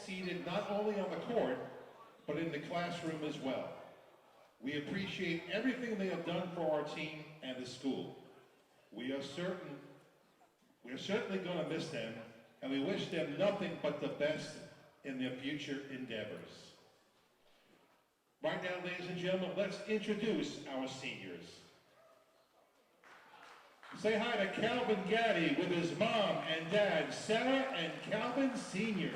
succeeded not only on the court, but in the classroom as well. We appreciate everything they have done for our team and the school. We are certainly going to miss them, and we wish them nothing but the best in their future endeavors. Right now, ladies and gentlemen, let's introduce our seniors. Say hi to Calvin Gaddy with his mom and dad, Sarah and Calvin Sr.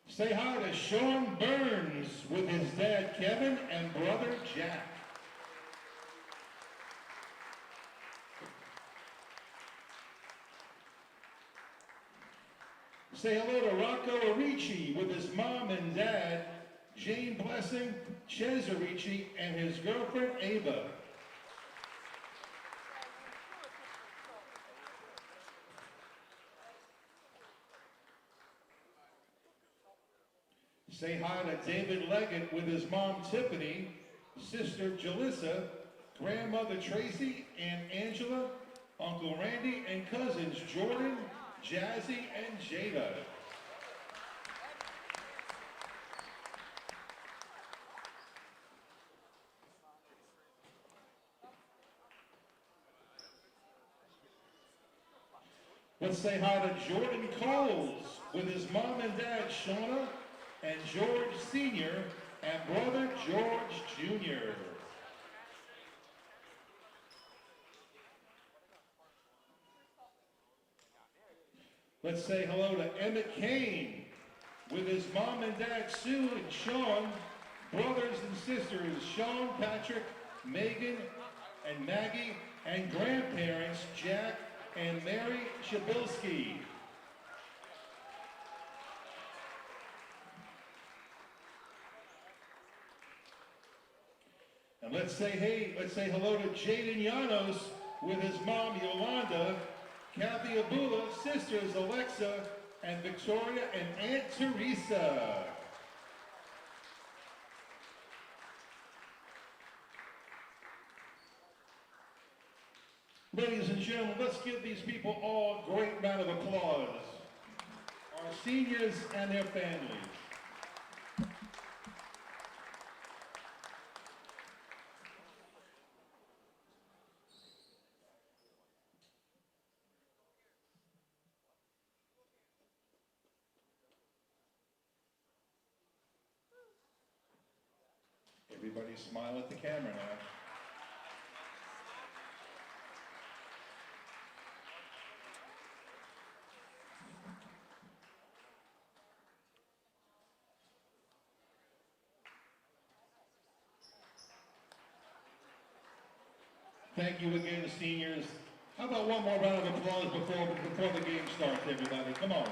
Say hi to Sean Burns with his dad, Kevin, and brother, Jack. Say hello to Rocco Arici with his mom and dad, Jane Blessing, Ches Arici, and his girlfriend, Ava. Say hi to David Leggett with his mom, Tiffany, sister, Jalissa, grandmother, Tracy, and Angela, Uncle Randy, and cousins, Jordan, Jazzy, and Jada. Let's say hi to Jordan Coles with his mom and dad, Shauna, and George Sr., and brother, George Jr. Let's say hello to Emmett Kane with his mom and dad, Sue and Sean, brothers and sisters, Sean, Patrick, Megan, and Maggie, and grandparents, Jack and Mary Shabilsky. And let's say hello to Jaden Llanos with his mom, Yolanda, Kathy Abula, sisters Alexa and Victoria, and Aunt Teresa. Ladies and gentlemen, let's give these people all a great round of applause. Our seniors and their families. Everybody smile at the camera now. Thank you again, seniors. How about one more round of applause before the game starts, everybody? Come on.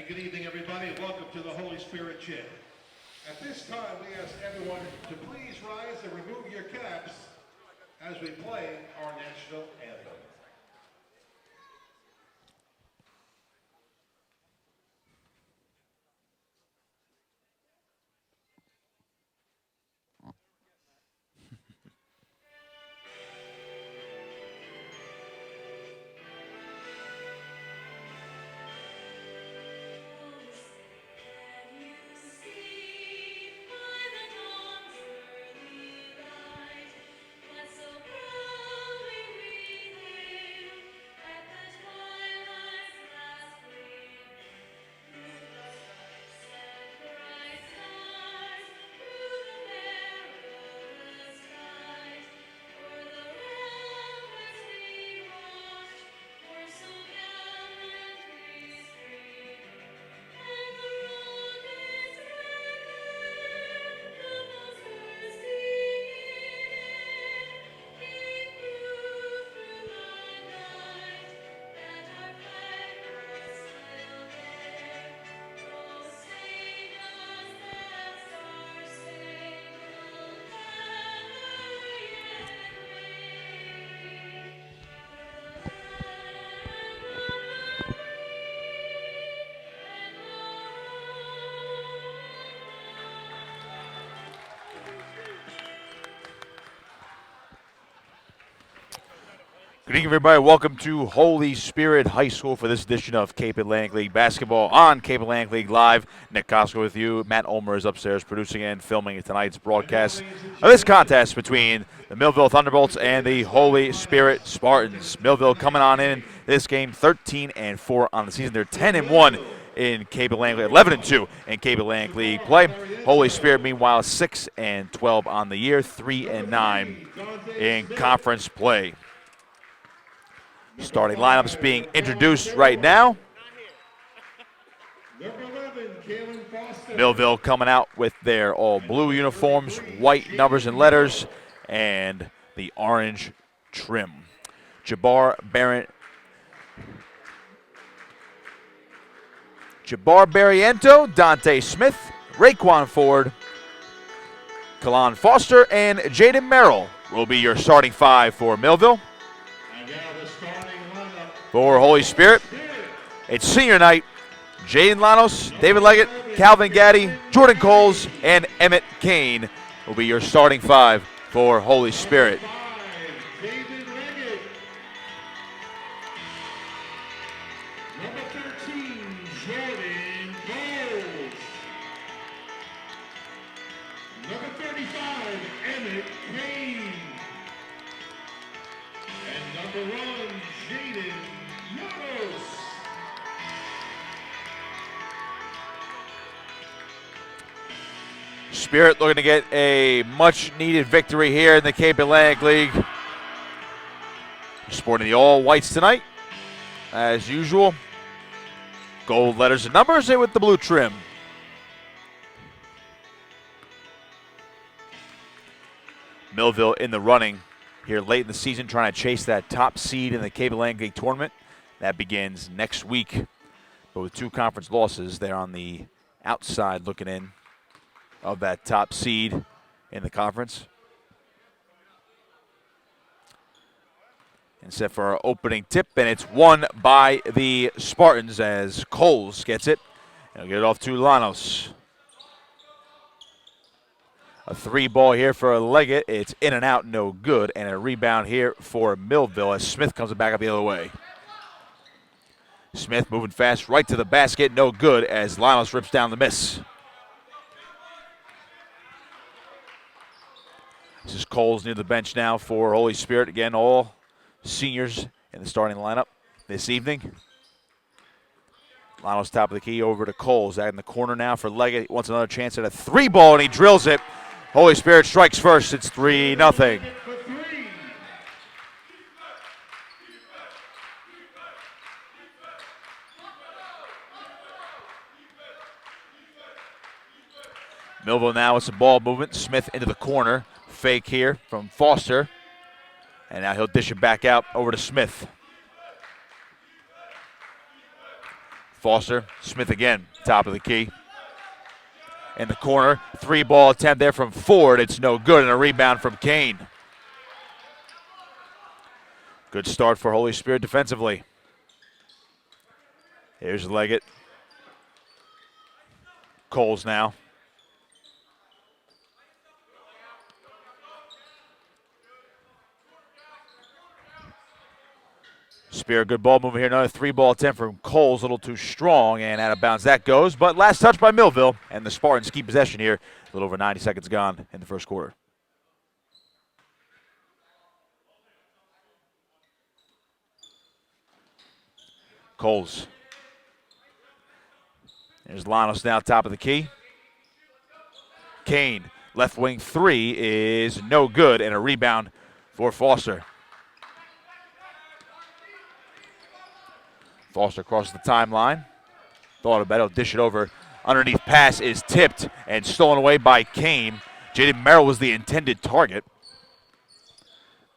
Good evening, everybody, and welcome to the Holy Spirit Gym. At this time, we ask everyone to please rise and remove your caps as we play our national anthem. Good evening, everybody. Welcome to Holy Spirit High School for this edition of Cape Atlantic League Basketball on Cape Atlantic League Live. Nick Costco with you. Matt Ulmer is upstairs producing and filming tonight's broadcast of this contest between the Millville Thunderbolts and the Holy Spirit Spartans. Millville coming on in this game 13-4 on the season. They're 10-1 in Cape Atlantic League, 11-2 in Cape Atlantic League play. Holy Spirit, meanwhile, 6-12 on the year, 3-9 in conference play. Starting lineups being introduced right now. Millville coming out with their all-blue uniforms, white numbers and letters, and the orange trim. Jabbar Barriento, Dante Smith, Raekwon Ford, Kalan Foster, and Jaden Merrill will be your starting five for Millville. For Holy Spirit, it's senior night. Jaden Lanos, David Leggett, Calvin Gaddy, Jordan Coles, and Emmett Kane will be your starting five for Holy Spirit. Number 13, Jordan Coles. Number 35, Emmett Kane. And number 1, Jaden Lanos. Spirit looking to get a much-needed victory here in the Cape Atlantic League. Sporting the all-whites tonight, as usual. Gold letters and numbers and with the blue trim. Millville in the running here late in the season, trying to chase that top seed in the Cape Atlantic League tournament. That begins next week. But with two conference losses, they're on the outside looking in of that top seed in the conference. And set for our opening tip, and it's won by the Spartans as Coles gets it. And he'll get it off to Lanos. A three ball here for Leggett. It's in and out, no good. And a rebound here for Millville as Smith comes back up the other way. Smith moving fast right to the basket, no good as Lanos rips down the miss. This is Coles near the bench now for Holy Spirit. Again, all seniors in the starting lineup this evening. Lanos top of the key over to Coles. Out in the corner now for Leggett. He wants another chance at a three ball, and he drills it. Holy Spirit strikes first. It's 3-0. Millville now with some ball movement. Smith into the corner. Fake here from Foster. And now he'll dish it back out over to Smith. Foster, Smith again, top of the key. In the corner, three ball attempt there from Ford. It's no good, and a rebound from Kane. Good start for Holy Spirit defensively. Here's Leggett. Coles now. Spirit, good ball movement here. Another three ball attempt from Coles, a little too strong, and out of bounds that goes. But last touch by Millville, and the Spartans keep possession here. A little over 90 seconds gone in the first quarter. Coles. There's Lanos now, top of the key. Kane, left wing three is no good, and a rebound for Foster. Foster crosses the timeline. Thought about it, he'll dish it over. Underneath pass is tipped and stolen away by Kane. Jaden Merrill was the intended target.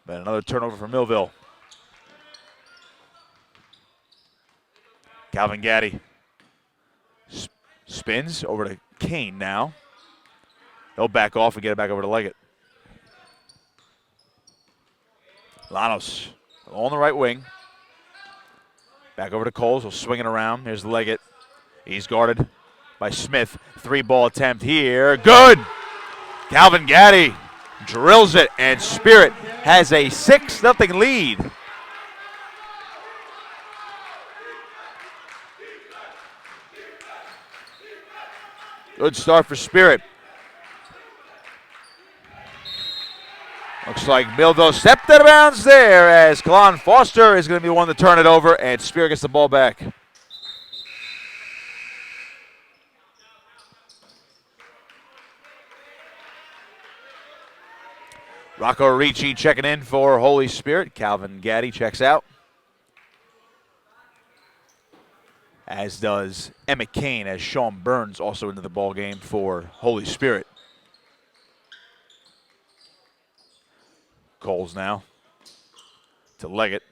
But another turnover for Millville. Calvin Gaddy spins over to Kane now. He'll back off and get it back over to Leggett. Lanos on the right wing. Back over to Coles. He'll swing it around. Here's Leggett. He's guarded by Smith. Three ball attempt here. Good. Calvin Gaddy drills it, and Spirit has a 6-0 lead Good start for Spirit. Looks like Millville stepped out of bounds there as Kalon Foster is going to be the one to turn it over, and Spirit gets the ball back. Rocco Ricci checking in for Holy Spirit. Calvin Gaddy checks out. As does Emmett Kane, as Sean Burns also into the ball game for Holy Spirit. Coles now to Leggett.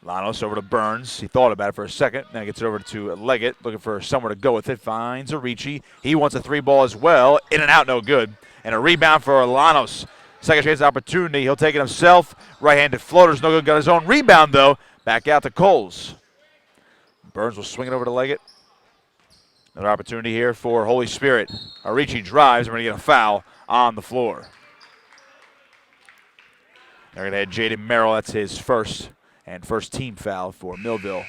Lanos over to Burns. He thought about it for a second. Now gets it over to Leggett, looking for somewhere to go with it. Finds a Ricci. He wants a three ball as well. In and out, no good. And a rebound for Lanos. Second chance opportunity. He'll take it himself. Right-handed floater's no good. Got his own rebound, though. Back out to Coles. Burns will swing it over to Leggett. Another opportunity here for Holy Spirit. Ricci drives. We're going to get a foul on the floor. They're going to head Jaden Merrill. That's his first team foul for Millville.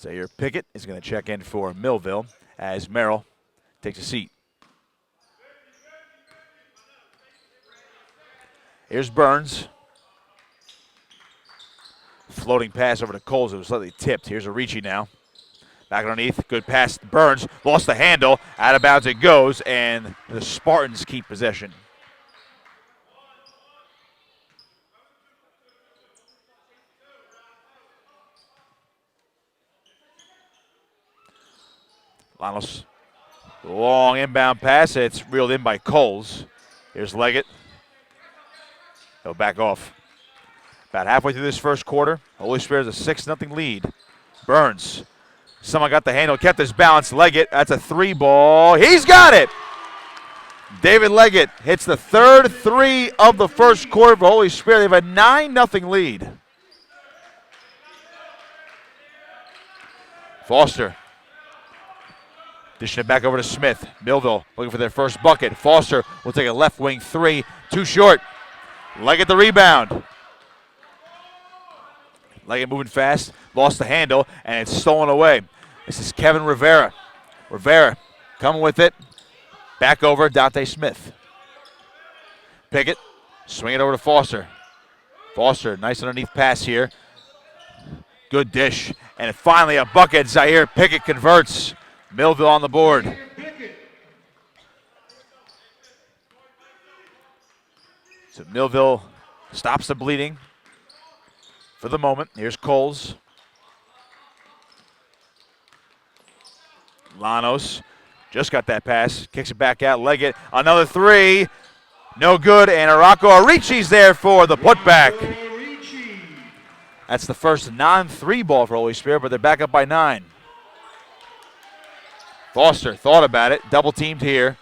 Zaire Pickett is going to check in for Millville as Merrill takes a seat. Here's Burns. Floating pass over to Coles. It was slightly tipped. Here's a Ricci now. Back underneath. Good pass to Burns. Lost the handle. Out of bounds it goes, and the Spartans keep possession. Lanos, long inbound pass. It's reeled in by Coles. Here's Leggett. He'll back off. About halfway through this first quarter, Holy Spirit has a 6-0 lead. Burns. Someone got the handle, kept his balance. Leggett, that's a three ball. He's got it! David Leggett hits the third three of the first quarter for Holy Spirit. They have a 9-0 lead. Foster. Dishing it back over to Smith. Millville looking for their first bucket. Foster will take a left wing three. Too short. Leggett the rebound. Leggett moving fast. Lost the handle, and it's stolen away. This is Kevin Rivera. Rivera coming with it. Back over Dante Smith. Pickett. Swing it over to Foster. Foster, nice underneath pass here. Good dish. And finally a bucket. Zaire Pickett converts. Millville on the board. So Millville stops the bleeding for the moment. Here's Coles. Lanos just got that pass. Kicks it back out. Leggett. Another three. No good. And Rocco Ricci's there for the putback. That's the first non-3 ball for Holy Spirit, but they're back up by 9. Foster thought about it, double teamed here.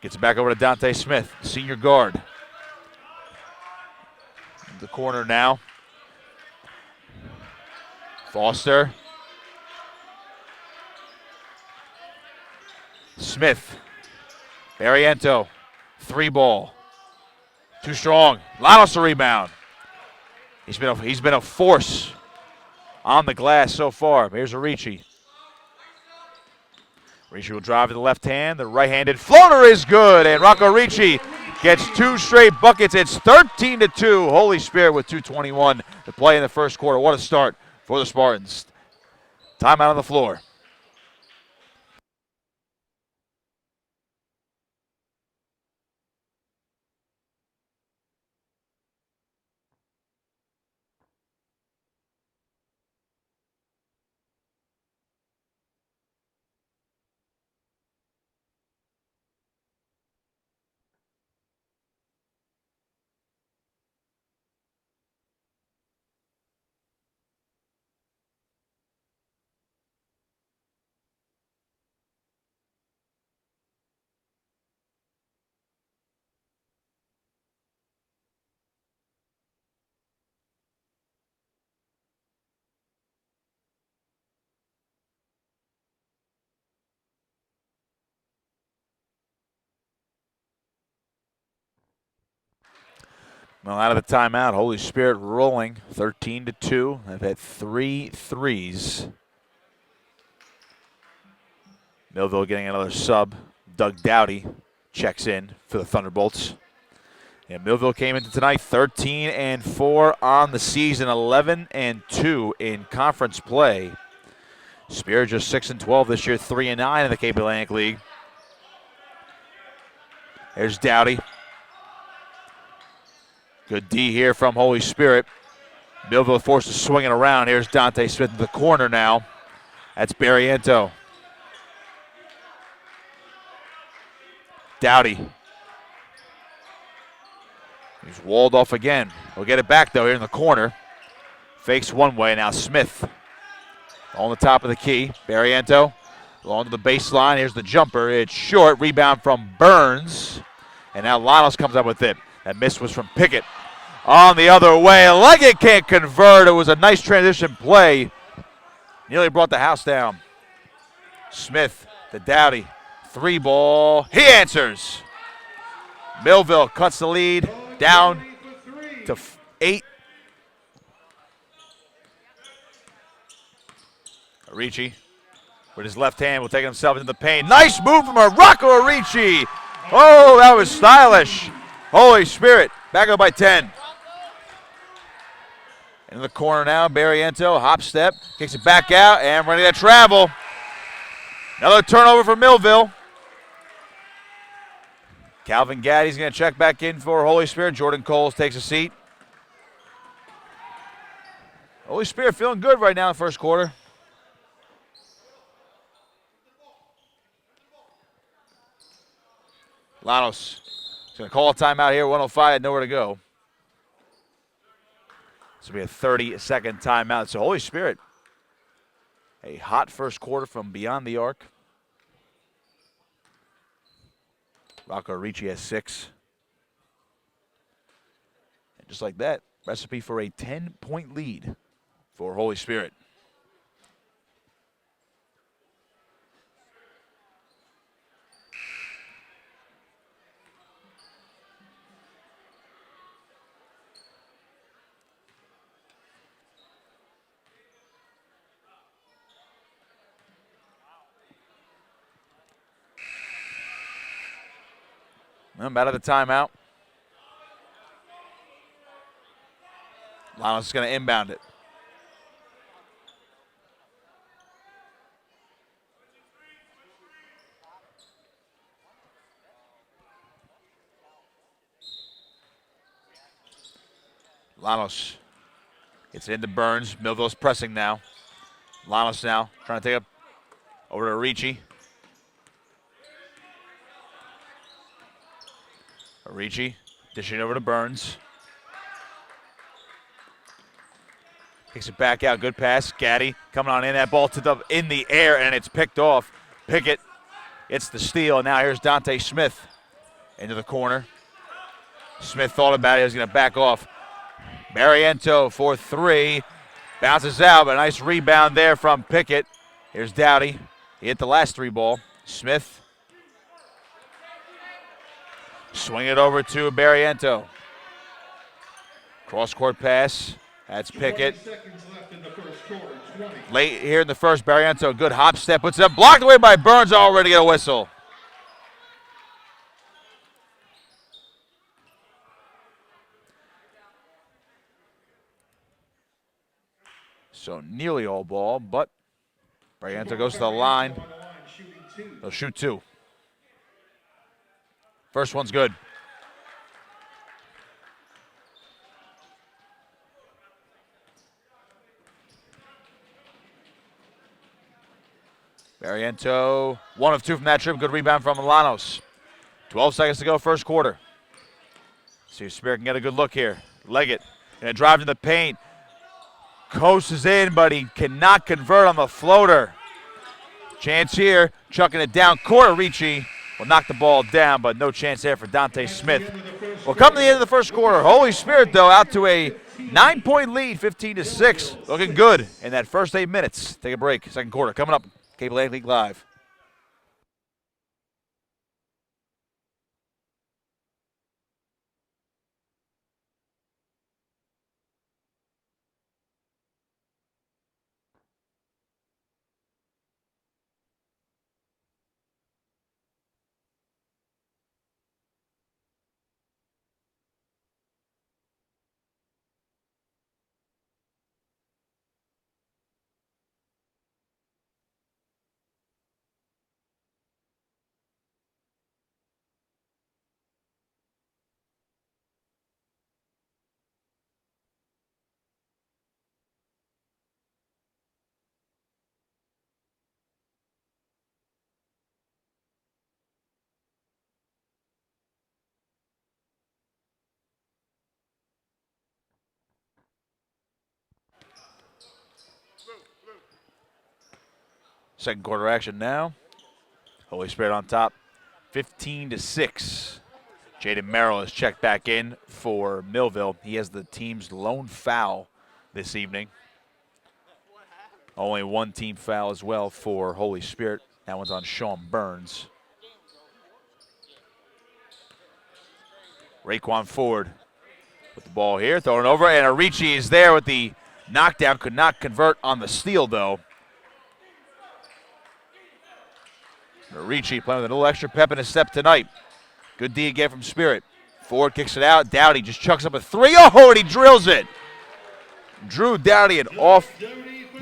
Gets it back over to Dante Smith, senior guard. The corner now. Foster. Smith. Barriento, 3 ball. Too strong. Lanos a rebound. He's been a force on the glass so far. Here's a Ricci. Ricci will drive to the left hand. The right-handed floater is good, and Rocco Ricci gets 2 straight buckets. It's 13-2. Holy Spirit with 2:21 to play in the first quarter. What a start for the Spartans. Timeout on the floor. Well, out of the timeout, Holy Spirit rolling 13-2. They've had 3 threes. Millville getting another sub. Doug Dowdy checks in for the Thunderbolts. And Millville came into tonight 13-4 on the season, 11-2 in conference play. Spirit just 6-12 this year, 3-9 in the Cape Atlantic League. There's Dowdy. Good D here from Holy Spirit. Millville forced to swing it around. Here's Dante Smith in the corner now. That's Barriento. Dowdy. He's walled off again. We'll get it back, though, here in the corner. Fakes one way. Now Smith on the top of the key. Barriento along to the baseline. Here's the jumper. It's short. Rebound from Burns. And now Lanos comes up with it. That miss was from Pickett. On the other way. Leggett can't convert. It was a nice transition play. Nearly brought the house down. Smith to Dowdy. 3 ball. He answers. Millville cuts the lead down to 8. Arici with his left hand will take himself into the paint. Nice move from Rocco Arici. Oh, that was stylish. Holy Spirit, back up by 10. In the corner now, Barriento, hop step, kicks it back out, and ready to travel. Another turnover for Millville. Calvin Gaddy's going to check back in for Holy Spirit. Jordan Coles takes a seat. Holy Spirit feeling good right now in the first quarter. Lanos is going to call a timeout here. 105, had nowhere to go. This will be a 30-second timeout. So Holy Spirit, a hot first quarter from beyond the arc. Rocco Arici has 6. And just like that, recipe for a 10-point lead for Holy Spirit. I'm out of the timeout. Lanos is going to inbound it. Lanos gets it into Burns. Millville's pressing now. Lanos now trying to take up over to Arici. Arici dishing over to Burns. Kicks it back out. Good pass. Gaddy coming on in. That ball in the air, and it's picked off. Pickett gets the steal. Now here's Dante Smith into the corner. Smith thought about it. He was going to back off. Barriento for 3. Bounces out, but a nice rebound there from Pickett. Here's Dowdy. He hit the last 3 ball. Smith. Swing it over to Barriento. Cross-court pass. That's Pickett. Late here in the first, Barriento, good hop step. Puts it up. Blocked away by Burns. Already get a whistle. So nearly all ball, but Barriento goes to the line. They'll shoot 2. First one's good. Barriento, 1 of 2 from that trip. Good rebound from Lanos. 12 seconds to go, first quarter. See if Spirit can get a good look here. Leggett gonna drive to the paint. Coast is in, but he cannot convert on the floater. Chance here, chucking it down court. Arici will knock the ball down, but no chance there for Dante Smith. Well, come to the end of the first quarter. Holy Spirit, though, out to a 9-point lead, 15-6. Looking good in that first 8 minutes. Take a break. Second quarter coming up. Cape Atlantic League Live. Second quarter action now. Holy Spirit on top, 15-6. Jaden Merrill is checked back in for Millville. He has the team's lone foul this evening. Only one team foul as well for Holy Spirit. That one's on Sean Burns. Raekwon Ford with the ball here, throwing it over, and Arichi is there with the knockdown. Could not convert on the steal, though. Arichi playing with a little extra pep in his step tonight. Good D again from Spirit. Ford kicks it out. Dowdy just chucks up a three. Oh, and he drills it. Drew Dowdy,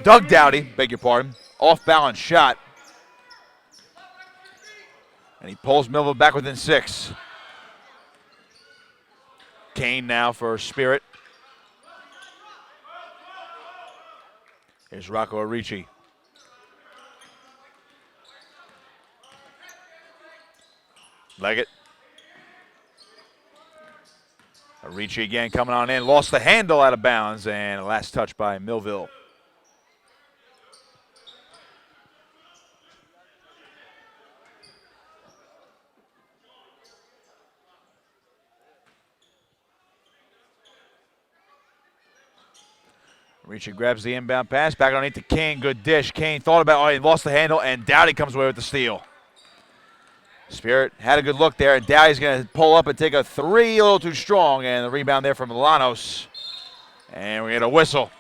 Doug Dowdy, beg your pardon, off-balance shot. And he pulls Millville back within 6. Kane now for Spirit. Here's Rocco Arichi. Leggett. Arichi again coming on in. Lost the handle out of bounds, and a last touch by Millville. Arichi grabs the inbound pass. Back underneath to Kane. Good dish. Kane thought about it. He lost the handle, and Dowdy comes away with the steal. Spirit had a good look there, and Dowdy's going to pull up and take a three, a little too strong, and the rebound there from Lanos. And we get a whistle.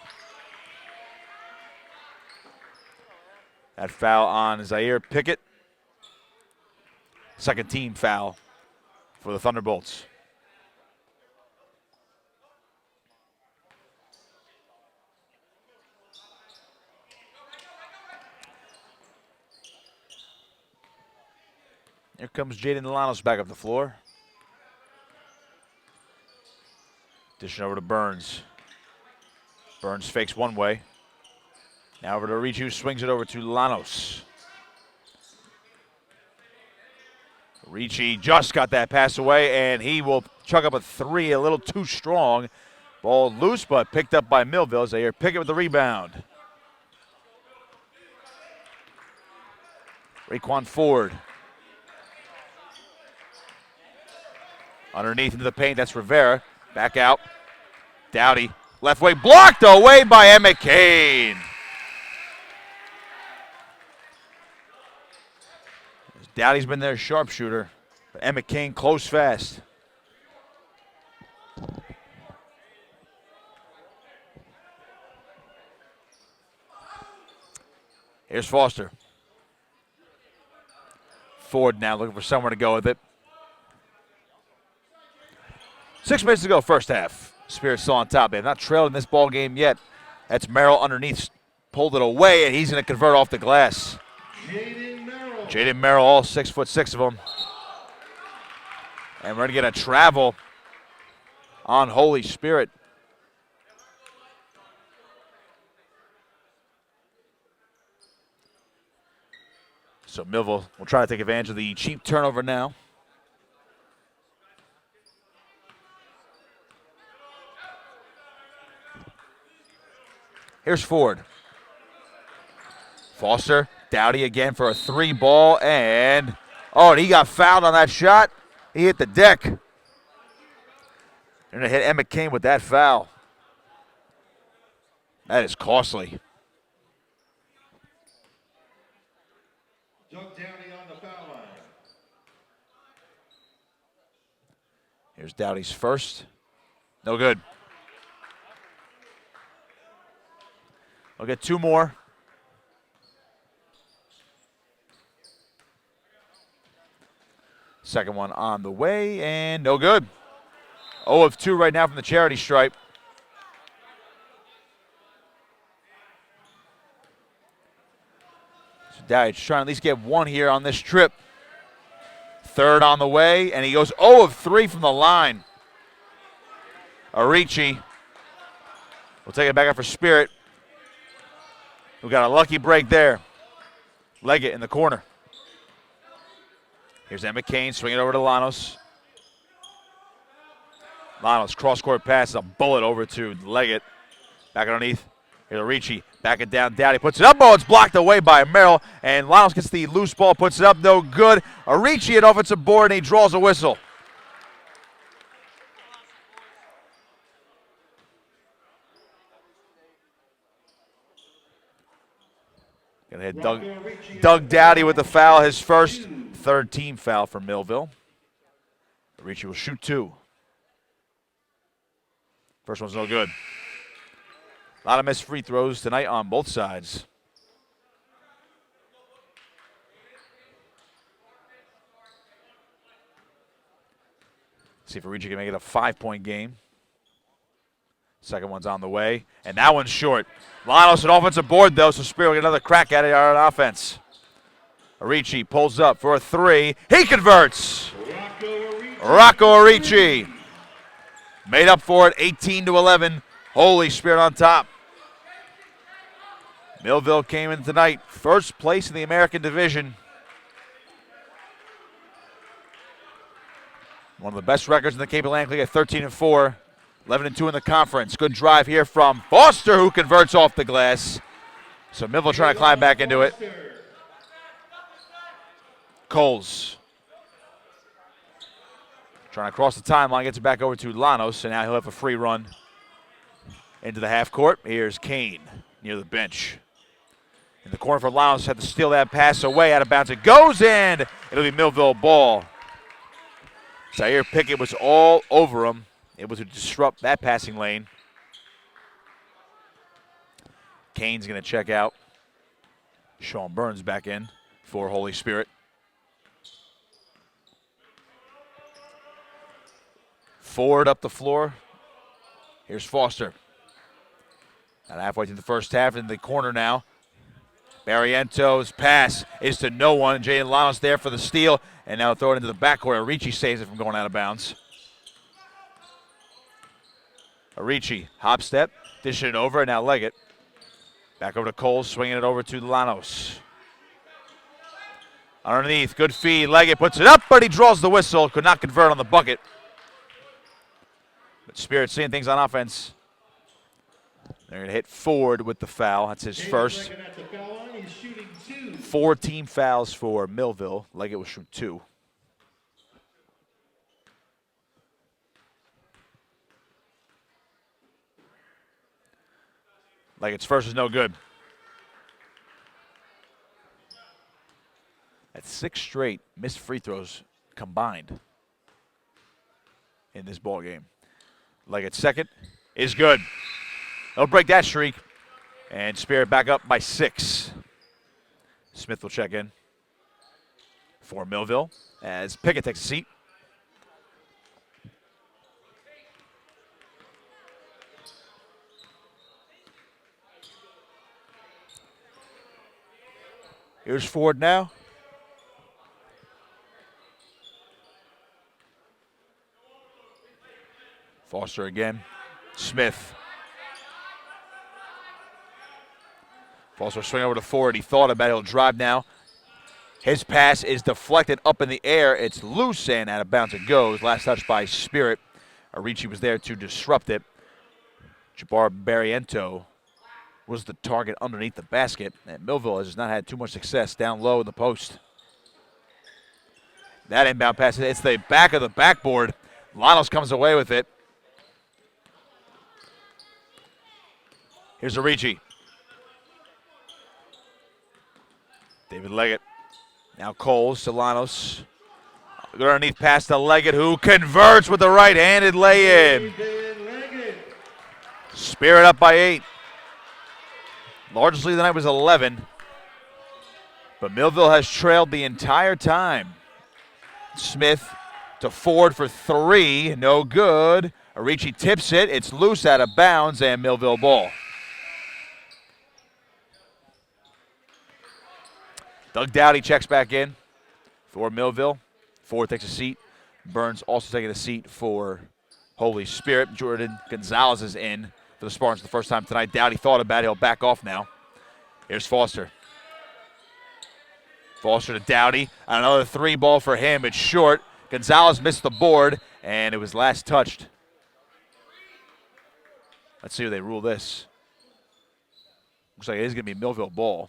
That foul on Zaire Pickett. Second team foul for the Thunderbolts. Here comes Jaden Lanos back up the floor. Dishing over to Burns. Burns fakes one way. Now over to Arichi, who swings it over to Lanos. Arichi just got that pass away, and he will chuck up a three, a little too strong. Ball loose, but picked up by Millville. Zaire Pickett with the rebound. Raekwon Ford. Underneath into the paint, that's Rivera. Back out. Dowdy, left way, blocked away by Emmett Kane. Dowdy's been their sharpshooter, but Emmett Kane close fast. Here's Foster. Ford now looking for somewhere to go with it. 6 minutes to go, first half. Spirit still on top. They have not trailed in this ball game yet. That's Merrill underneath, pulled it away, and he's going to convert off the glass. Jaden Merrill, all 6'6" of them. And we're going to get a travel on Holy Spirit. So Millville will try to take advantage of the cheap turnover now. Here's Ford. Foster, Dowdy again for a three ball, and oh, and he got fouled on that shot. He hit the deck. They're going to hit Emmett Kane with that foul. That is costly. Doug Dowdy on the foul line. Here's Dowdy's first. No good. We'll get two more. Second one on the way, and no good. 0 of 2 right now from the charity stripe. So Dowdy's trying to at least get one here on this trip. Third on the way, and he goes 0 of 3 from the line. Arichi will take it back up for Spirit. We got a lucky break there. Leggett in the corner. Here's Emmett Kane swinging over to Lanos. Lanos cross-court pass, a bullet over to Leggett. Back underneath. Here's Arichi. Back it down, Dowdy puts it up. Oh, it's blocked away by Merrill. And Lyles gets the loose ball, puts it up, no good. Arichi at offensive board, and he draws a whistle. Gonna hit Doug Dowdy with the foul, his first, third team foul for Millville. Arichi will shoot 2. First one's no good. A lot of missed free throws tonight on both sides. See if Arichi can make it a 5-point game. Second one's on the way, and that one's short. Lanos an offensive board, though, so Spear will get another crack at it on offense. Arichi pulls up for a 3. He converts. Rocco Arichi made up for it, 18-11. Holy Spirit on top. Millville came in tonight, first place in the American Division. One of the best records in the Cape Atlantic League at 13-4, 11-2 in the conference. Good drive here from Foster, who converts off the glass. So Millville trying to climb back into it. Coles trying to cross the timeline, gets it back over to Lanos, and now he'll have a free run into the half court. Here's Kane near the bench. In the corner for Lanos, had to steal that pass away, out of bounds. It goes in. It'll be Millville ball. Zaire Pickett was all over him, able to disrupt that passing lane. Kane's going to check out. Sean Burns back in for Holy Spirit. Ford up the floor. Here's Foster. About halfway through the first half, in the corner now. Barriento's pass is to no one. Jaden Lanos there for the steal, and now throw it into the backcourt. Arichi saves it from going out of bounds. Arichi, hop step, dishing it over, and now Leggett. Back over to Cole, swinging it over to Lanos. Underneath, good feed. Leggett puts it up, but he draws the whistle. Could not convert on the bucket. But Spirit seeing things on offense. They're going to hit Ford with the foul. That's his first. 4 team fouls for Millville. Leggett will shoot 2. Leggett's first is no good. That's 6 straight missed free throws combined in this ball game. Leggett's second is good. They'll break that streak, and Spirit back up by 6. Smith will check in for Millville as Pickett takes a seat. Here's Ford now. Foster again. Smith. Foster swing over to Ford. He thought about it. He'll drive now. His pass is deflected up in the air. It's loose and out of bounds it goes. Last touch by Spirit. Arichi was there to disrupt it. Jabbar Barriento was the target underneath the basket. And Millville has not had too much success down low in the post. That inbound pass, it's the back of the backboard. Lanos comes away with it. Here's Arichi. David Leggett. Now Coles to Lanos. Good underneath pass to Leggett, who converts with the right-handed lay-in. Spirit up by 8. Largest lead of the night was 11. But Millville has trailed the entire time. Smith to Ford for 3. No good. Arichi tips it. It's loose out of bounds, and Millville ball. Doug Dowdy checks back in for Millville. Ford takes a seat. Burns also taking a seat for Holy Spirit. Jordan Gonzalez is in for the Spartans the first time tonight. Dowdy thought about it. He'll back off now. Here's Foster. Foster to Dowdy. Another 3 ball for him. It's short. Gonzalez missed the board, and it was last touched. Let's see who they rule this. Looks like it is going to be Millville ball.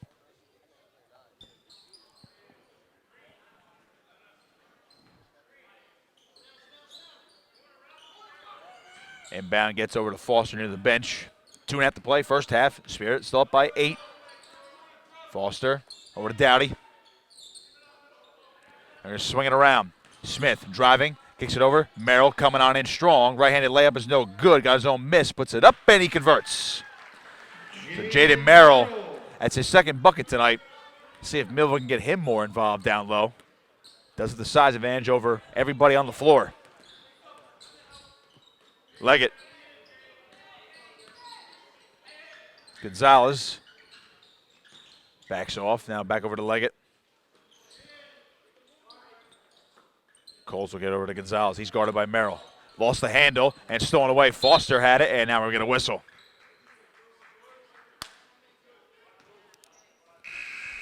Inbound gets over to Foster near the bench. 2.5 to play, first half. Spirit still up by 8. Foster over to Dowdy. They're going to swing it around. Smith driving, kicks it over. Merrill coming on in strong. Right-handed layup is no good. Got his own miss, puts it up, and he converts. So Jaden Merrill, that's his second bucket tonight. See if Millville can get him more involved down low. Does it the size advantage over everybody on the floor. Leggett. Gonzalez backs off. Now back over to Leggett. Coles will get over to Gonzalez. He's guarded by Merrill. Lost the handle and stolen away. Foster had it, and now we're going to whistle.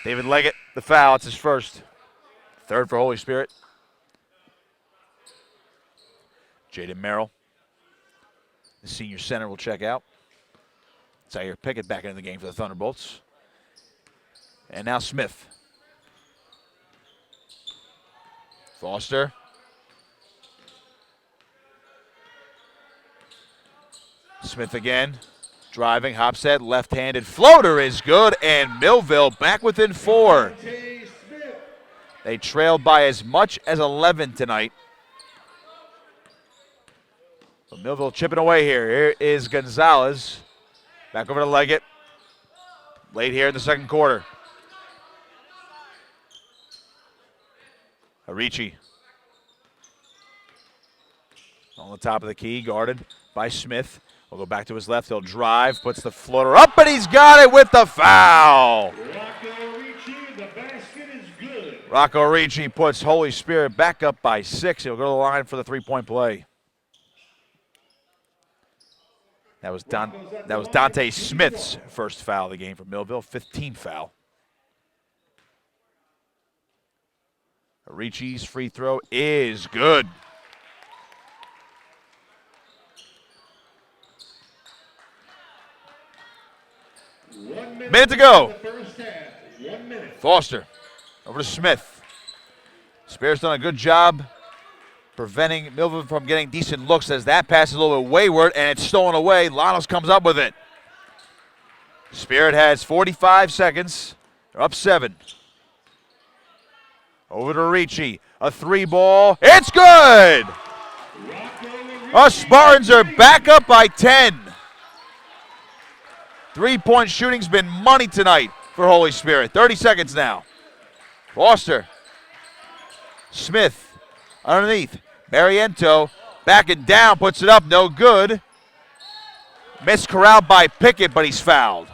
David Leggett, the foul. It's his first. Third for Holy Spirit. Jaden Merrill, the senior center, will check out. Zaire Pickett back into the game for the Thunderbolts. And now Smith. Foster. Smith again. Driving, hop set, left-handed floater is good, and Millville back within 4. They trailed by as much as 11 tonight. But Millville chipping away here. Here is Gonzalez. Back over to Leggett. Late here in the second quarter. Arichi. On the top of the key, guarded by Smith. We'll go back to his left. He'll drive, puts the floater up, and he's got it with the foul. Rocco Ricci, the basket is good. Rocco Ricci puts Holy Spirit back up by 6. He'll go to the line for the three-point play. That was Dante Smith's first foul of the game for Millville, 15th foul. Ricci's free throw is good. Minute to go. Foster over to Smith. Spear's done a good job preventing Millville from getting decent looks as that pass is a little bit wayward and it's stolen away. Lanos comes up with it. Spirit has 45 seconds. They're up 7. Over to Ricci. A 3-ball. It's good! Us Spartans are back up by 10. 3-point shooting's been money tonight for Holy Spirit. 30 seconds now. Foster. Smith underneath. Mariento backing down, puts it up, no good. Missed corralled by Pickett, but he's fouled.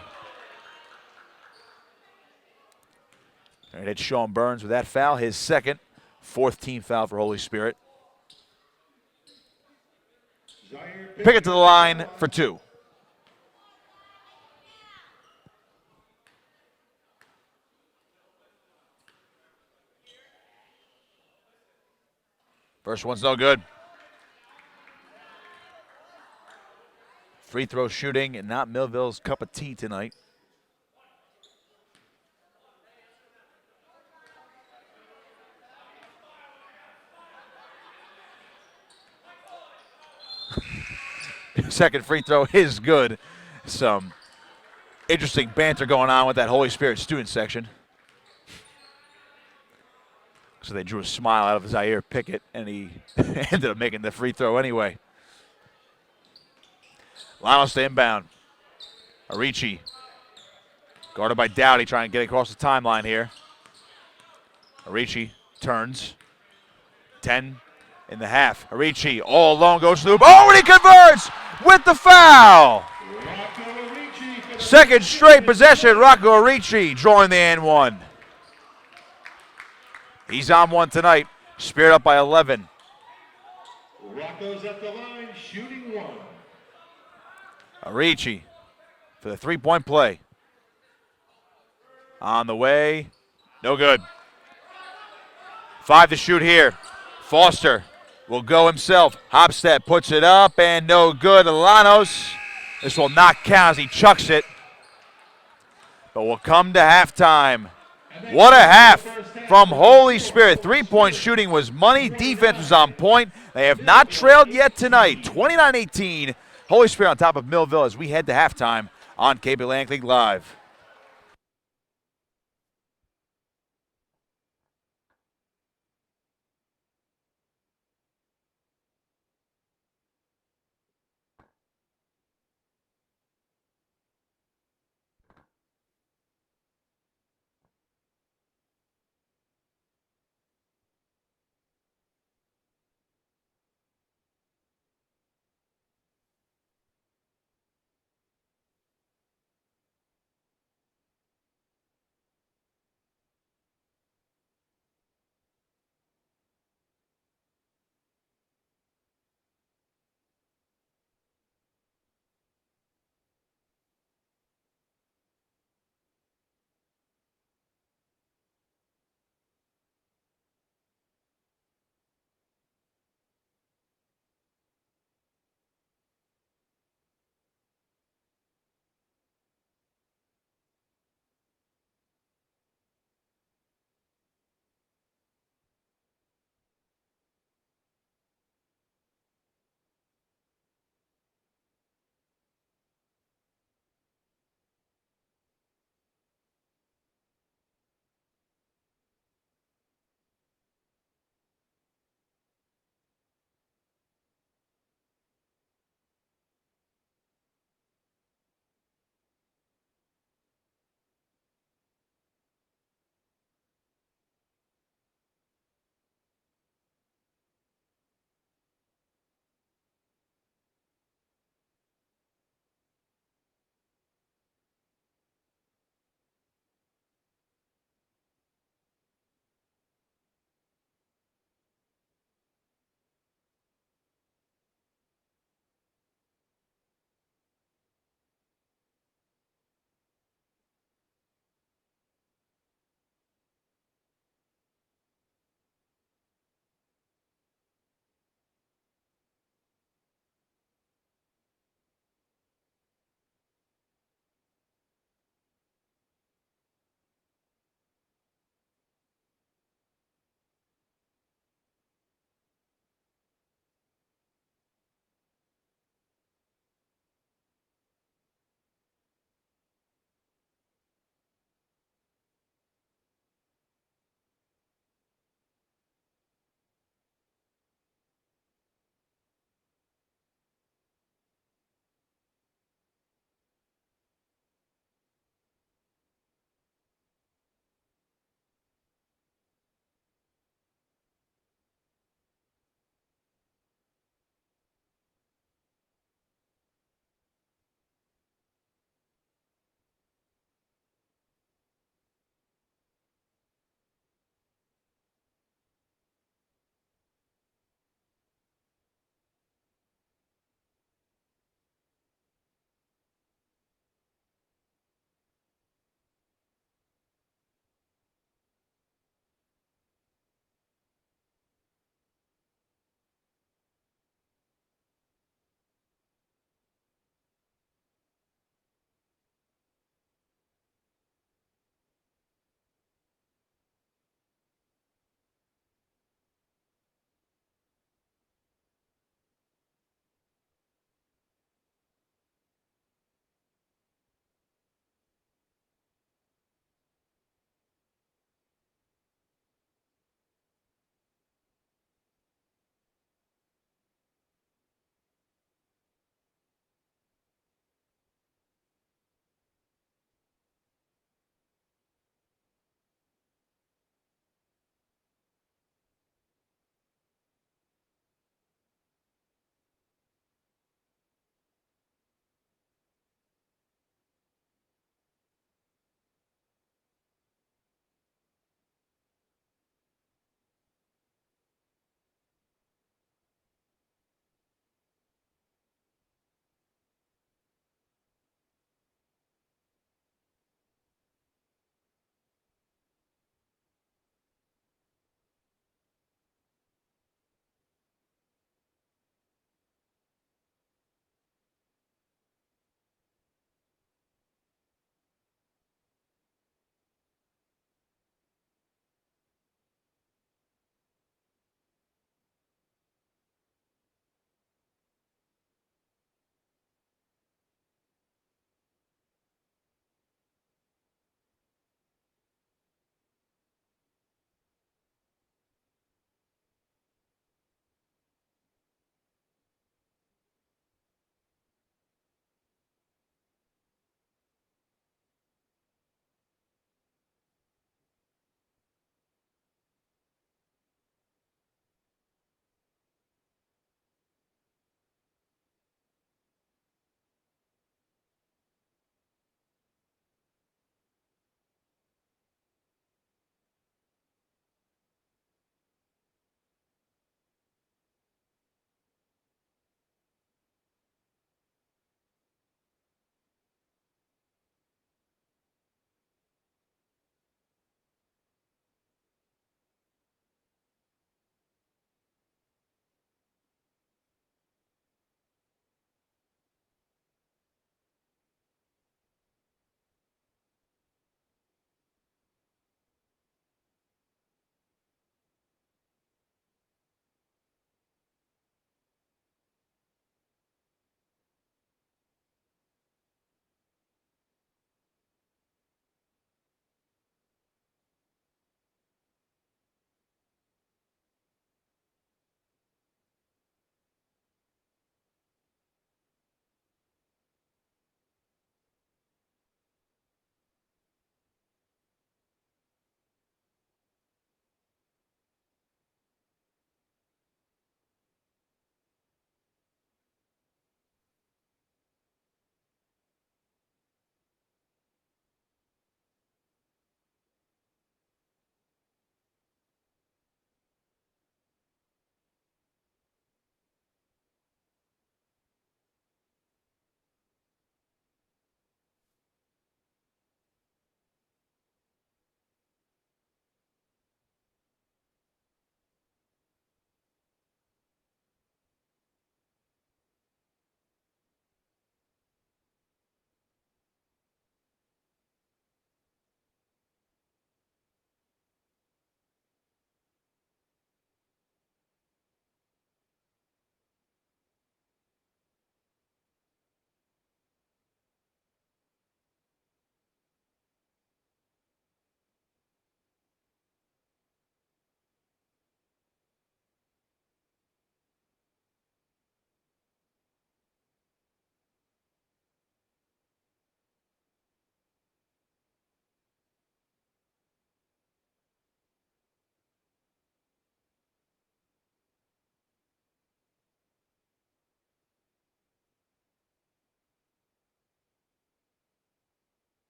All right, it's Sean Burns with that foul, his second, 4th team foul for Holy Spirit. Pickett to the line for 2. First one's no good. Free throw shooting and not Millville's cup of tea tonight. Second free throw is good. Some interesting banter going on with that Holy Spirit student section. So they drew a smile out of Zaire Pickett, and he ended up making the free throw anyway. Lanos to inbound. Arichi, guarded by Dowdy, trying to get across the timeline here. Arichi turns. 10 in the half. Arichi all alone, goes to the loop. Oh, and he converts with the foul. Second straight possession, Rocco Arichi drawing the and 1. He's on one tonight. Spirit up by 11. Rocco's at the line, shooting 1. Arichi for the 3-point play. On the way. No good. 5 to shoot here. Foster will go himself. Hopstep puts it up and no good. Alanos. This will not count as he chucks it. but we'll come to halftime. What a half from Holy Spirit. Three-point shooting was money. Defense was on point. They have not trailed yet tonight. 29-18. Holy Spirit on top of Millville as we head to halftime on Cape Atlantic League Live.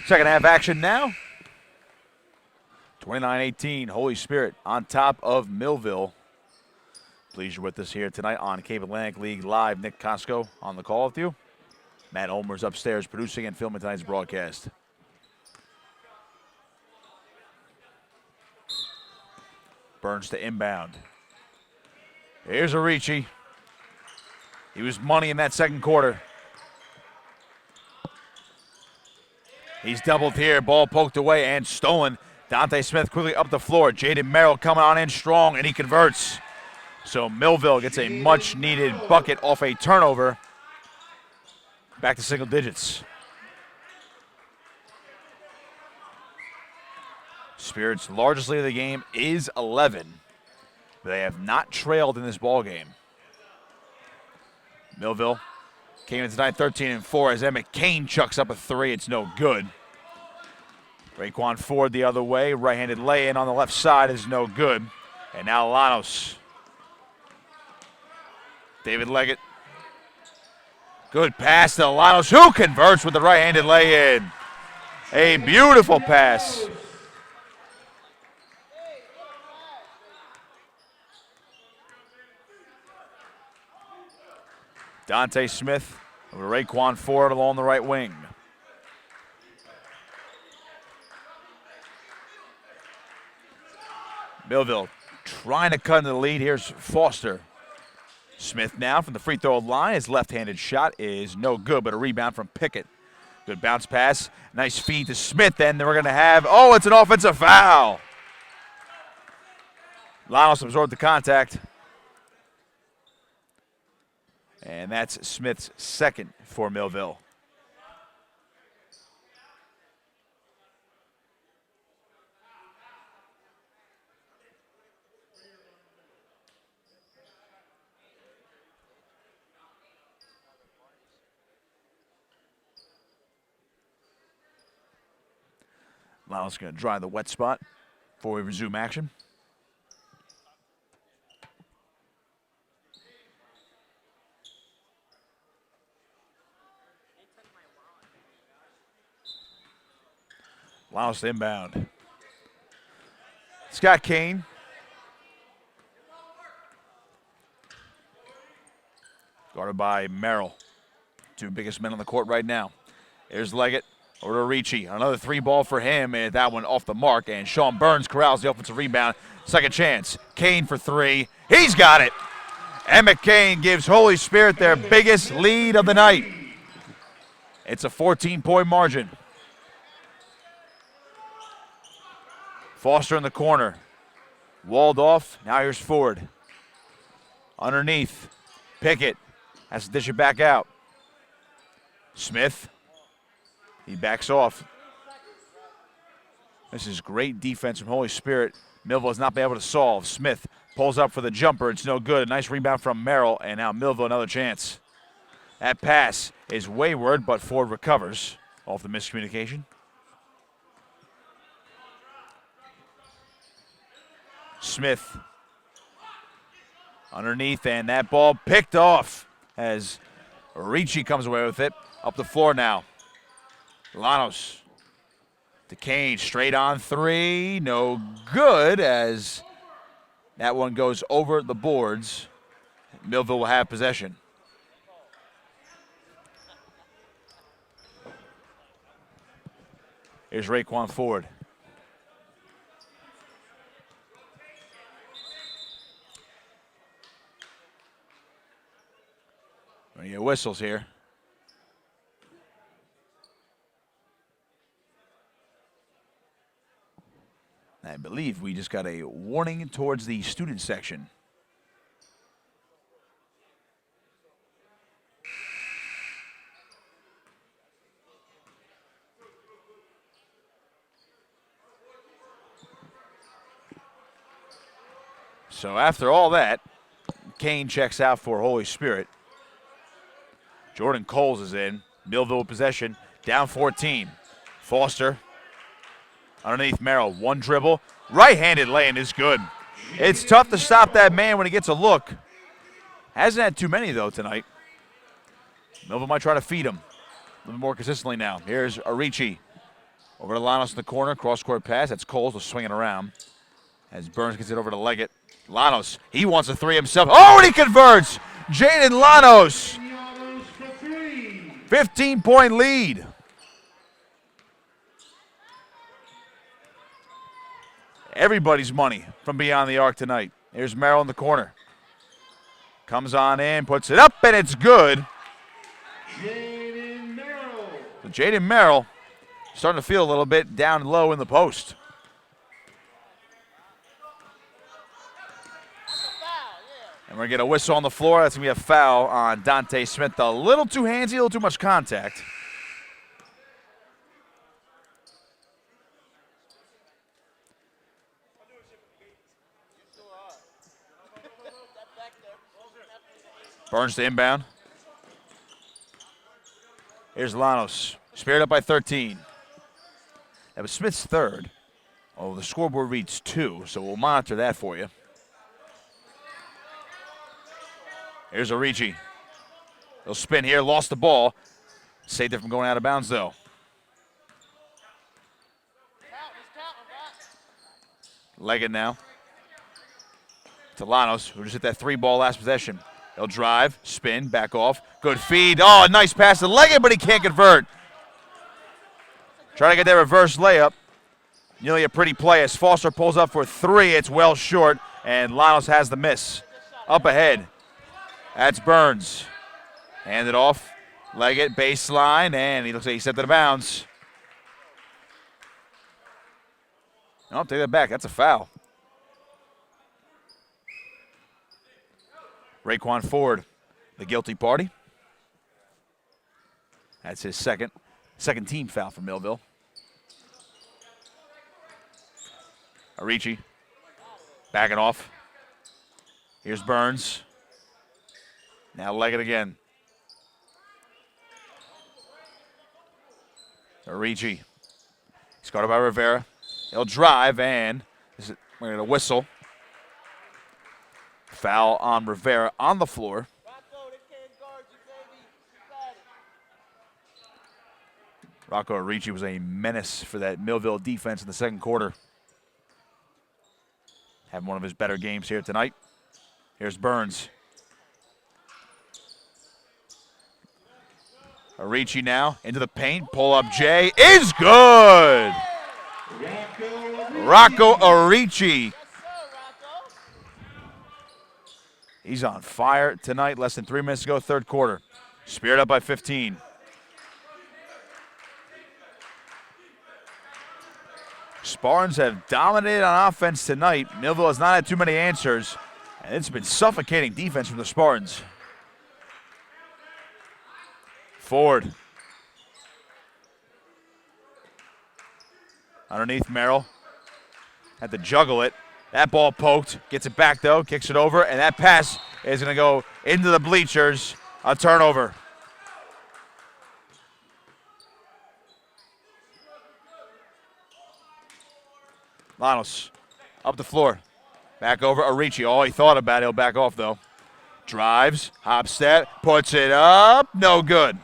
Second half action now. 29-18, Holy Spirit on top of Millville. Pleased you're with us here tonight on Cape Atlantic League Live. Nick Costco on the call with you. Matt Olmer's upstairs producing and filming tonight's broadcast. Burns to inbound. Here's Arichi. He was money in that second quarter. He's doubled here. Ball poked away and stolen. Dante Smith quickly up the floor. Jaden Merrill coming on in strong, and he converts. So Millville gets a much-needed bucket off a turnover. Back to single digits. Spirit's largest lead of the game is 11. But they have not trailed in this ball game. Millville came in tonight 13-4 as Emmett Kane chucks up a three. It's no good. Raekwon Ford the other way. Right-handed lay-in on the left side is no good. And now Lanos. David Leggett. Good pass to Lanos, who converts with the right-handed lay-in. A beautiful pass. Dante Smith with Raekwon Ford along the right wing. Millville trying to cut into the lead. Here's Foster. Smith now from the free throw line. His left-handed shot is no good, but a rebound from Pickett. Good bounce pass. Nice feed to Smith, and then we're going to have, oh, it's an offensive foul. Lanos absorbed the contact. And that's Smith's second for Millville. Lanos going to dry the wet spot before we resume action. Lanos inbound. Scott Kane. Guarded by Merrill. Two biggest men on the court right now. There's Leggett over to Ricci. Another three ball for him, and that one off the mark. And Sean Burns corrals the offensive rebound. Second chance. Kane for three. He's got it. Emmett Kane gives Holy Spirit their biggest lead of the night. It's a 14-point margin. Foster in the corner. Walled off. Now here's Ford. Underneath. Pickett has to dish it back out. Smith. He backs off. This is great defense from Holy Spirit. Millville has not been able to solve. Smith pulls up for the jumper. It's no good. A nice rebound from Merrill, and now Millville another chance. That pass is wayward, but Ford recovers off the miscommunication. Smith underneath, and that ball picked off as Ricci comes away with it. Up the floor now. Lanos to Kane, straight on three. No good as that one goes over the boards. Millville will have possession. Here's Raekwon Ford. We're going to get whistles here. I believe we just got a warning towards the student section. So after all that, Kane checks out for Holy Spirit. Jordan Coles is in. Millville possession, down 14. Foster underneath Merrill, one dribble. Right-handed lay-in is good. It's tough to stop that man when he gets a look. Hasn't had too many, though, tonight. Millville might try to feed him a little more consistently now. Here's Arichi. Over to Llanos in the corner, cross-court pass. That's Coles was swinging around. As Burns gets it over to Leggett. Llanos, he wants a three himself. Oh, and he converts! Jaden Llanos. 15-point lead. Everybody's money from beyond the arc tonight. Here's Merrill in the corner. Comes on in, puts it up, and it's good. Jaden Merrill. So Jaden Merrill starting to feel a little bit down low in the post. And we're going to get a whistle on the floor. That's going to be a foul on Dante Smith. A little too handsy, a little too much contact. Burns to inbound. Here's Llanos. Speared up by 13. That was Smith's third. Oh, the scoreboard reads 2, so we'll monitor that for you. Here's Orici. He'll spin here, lost the ball. Saved it from going out of bounds, though. Leggett now. To Llanos, who just hit that 3-ball last possession. He'll drive, spin, back off. Good feed. Oh, nice pass to Leggett, but he can't convert. Trying to get that reverse layup. Nearly a pretty play as Foster pulls up for 3. It's well short, and Llanos has the miss. Up ahead. That's Burns. Hand it off. Leggett, baseline, and he looks like he stepped out of bounds. No, take that back. That's a foul. Raekwon Ford, the guilty party. That's his second team foul for Millville. Orici backing off. Here's Burns. Now Leggett again. Orici. He's guarded by Rivera. He'll drive, and we're going to whistle. Foul on Rivera on the floor. Rocco Orici was a menace for that Millville defense in the second quarter. Having one of his better games here tonight. Here's Burns. Orici now into the paint. Pull up J is good. Rocco Orici. He's on fire tonight. Less than 3 minutes to go, third quarter. Speared up by 15. Spartans have dominated on offense tonight. Millville has not had too many answers, and it's been suffocating defense from the Spartans. Ford. Underneath Merrill. Had to juggle it. That ball poked. Gets it back, though. Kicks it over, and that pass is going to go into the bleachers. A turnover. Llanos up the floor. Back over Orici. All he thought about it. He'll back off, though. Drives. Hop step. Puts it up. No good.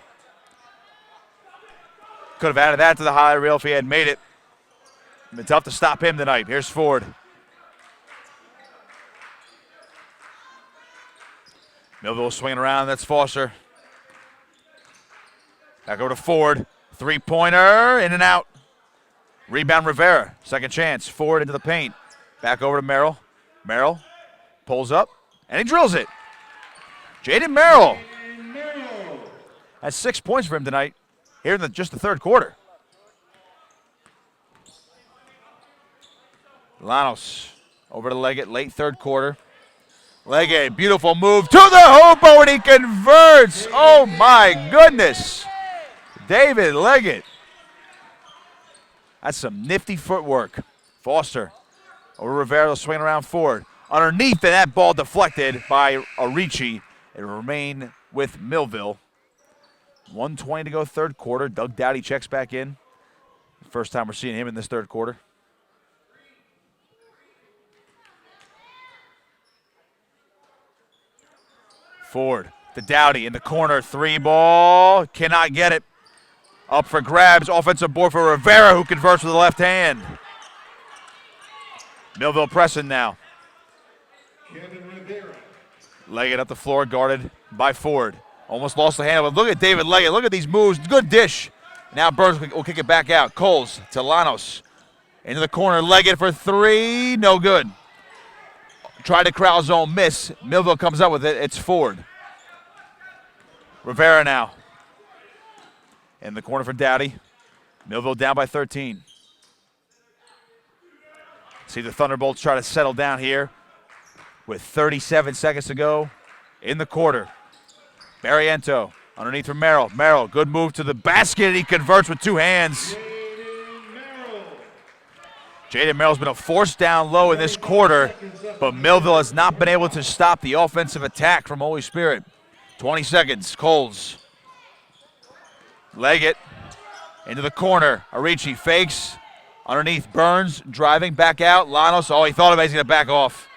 Could have added that to the highlight reel if he had made it. Been tough to stop him tonight. Here's Ford. Millville swinging around. That's Foster. Back over to Ford. Three-pointer. In and out. Rebound Rivera. Second chance. Ford into the paint. Back over to Merrill. Merrill pulls up, and he drills it. Jaden Merrill. That's 6 points for him tonight here in just the third quarter. Llanos over to Leggett, late third quarter. Leggett, beautiful move to the hoop, and he converts. Oh, my goodness. David Leggett. That's some nifty footwork. Foster over Rivera, swinging around Ford. Underneath, and that ball deflected by Orici. It will remain with Millville. 1:20 to go, third quarter. Doug Dowdy checks back in. First time we're seeing him in this third quarter. Ford to Dowdy in the corner. 3 ball. Cannot get it. Up for grabs, offensive board for Rivera, who converts with the left hand. Millville pressing now. Kevin Rivera. Leggett up the floor, guarded by Ford. Almost lost the handle, but look at David Leggett. Look at these moves. Good dish. Now Burns will kick it back out. Coles to Lanos. Into the corner. Leggett for three. No good. Tried to crowd zone, miss. Millville comes up with it. It's Ford. Rivera now. In the corner for Dowdy. Millville down by 13. See the Thunderbolts try to settle down here with 37 seconds to go in the quarter. Barriento underneath from Merrill. Merrill, good move to the basket, and he converts with two hands. Jaden Merrill's been a force down low in this quarter, but Millville has not been able to stop the offensive attack from Holy Spirit. 20 seconds, Coles. Leggett into the corner. Arici fakes. Underneath Burns, driving back out. Lanos, he thought about it, he's going to back off.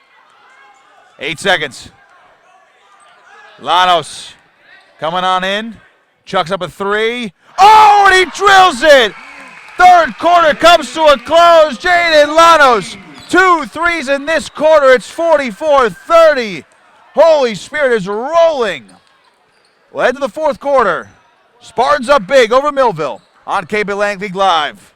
8 seconds. Lanos coming on in. Chucks up a three. Oh, and he drills it! Third quarter comes to a close. Jaden Lanos, 2 threes in this quarter. It's 44-30. Holy Spirit is rolling. We'll head to the fourth quarter. Spartans up big over Millville on Cape Atlantic League Live.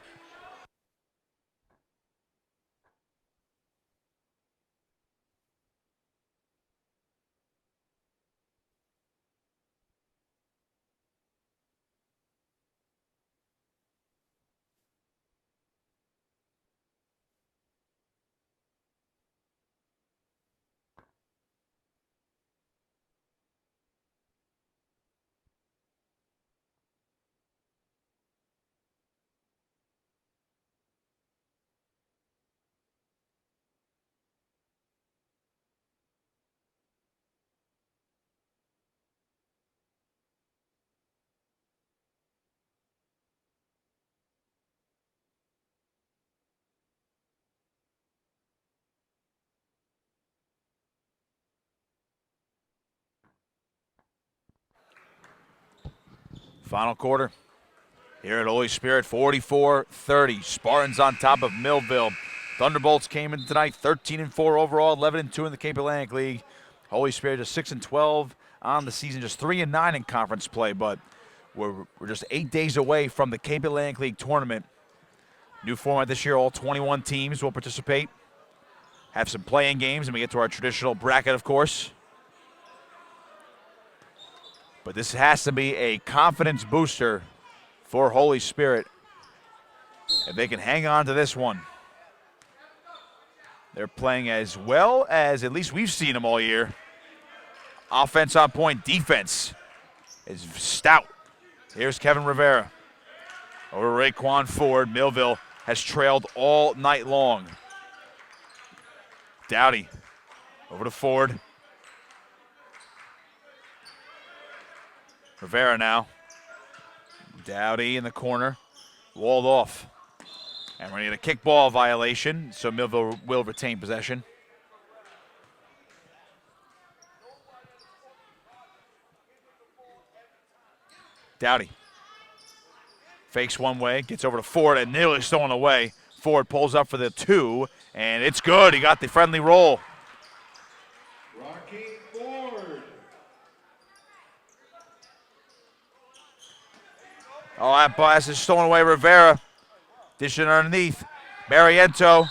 Final quarter here at Holy Spirit, 44-30. Spartans on top of Millville. Thunderbolts came in tonight 13-4 overall, 11-2 in the Cape Atlantic League. Holy Spirit just 6-12 on the season, just 3-9 in conference play, but we're just 8 days away from the Cape Atlantic League tournament. New format this year, all 21 teams will participate. Have some playing games, and we get to our traditional bracket, of course. But this has to be a confidence booster for Holy Spirit if they can hang on to this one. They're playing as well as at least we've seen them all year. Offense on point, defense is stout. Here's Kevin Rivera over Raekwon Ford. Millville has trailed all night long. Dowdy over to Ford. Rivera now. Dowdy in the corner. Walled off. And we're going to get a kickball violation, so Millville will retain possession. Dowdy. Fakes one way, gets over to Ford, and nearly stolen away. Ford pulls up for the two, and it's good. He got the friendly roll. Oh, that pass is stolen away. Rivera dishing underneath. Barriento.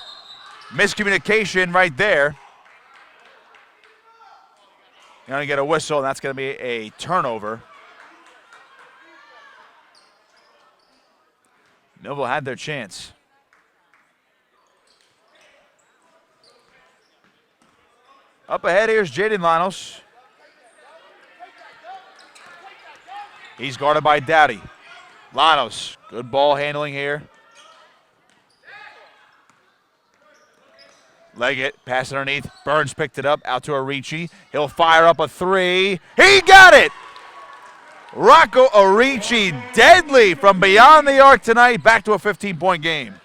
Miscommunication right there. You're going to get a whistle, and that's going to be a turnover. Millville had their chance. Up ahead, here's Jaden Lanos. He's guarded by Dowdy. Lanos, good ball handling here. Leggett, pass it underneath. Burns picked it up, out to Arici. He'll fire up a three. He got it! Rocco Arici, deadly from beyond the arc tonight, back to a 15-point game.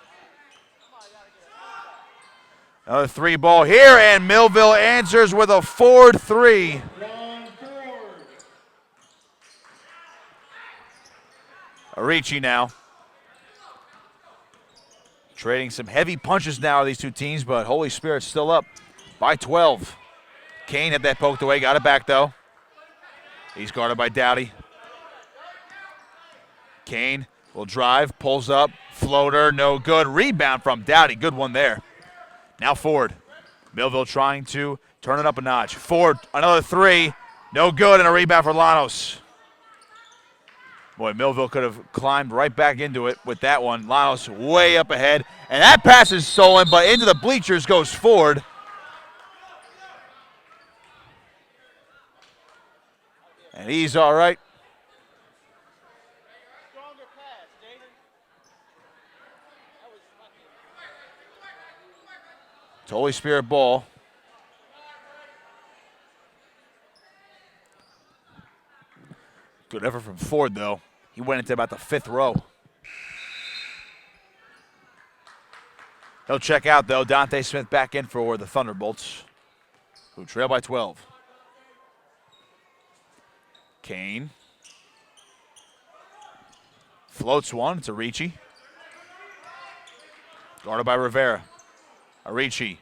Another three ball here, and Millville answers with a Ford three. Arichi now. Trading some heavy punches now, these two teams, but Holy Spirit still up by 12. Kane had that poked away, got it back though. He's guarded by Dowdy. Kane will drive, pulls up, floater, no good. Rebound from Dowdy, good one there. Now Ford. Millville trying to turn it up a notch. Ford, another three, no good, and a rebound for Llanos. Boy, Millville could have climbed right back into it with that one. Llanos way up ahead, and that pass is stolen, but into the bleachers goes Ford. And he's all right. It's Holy Spirit ball. Good effort from Ford, though. He went into about the 5th row. He'll check out, though. Dante Smith back in for the Thunderbolts, who trail by 12. Kane. Floats one. It's Arichi. Guarded by Rivera. Arichi.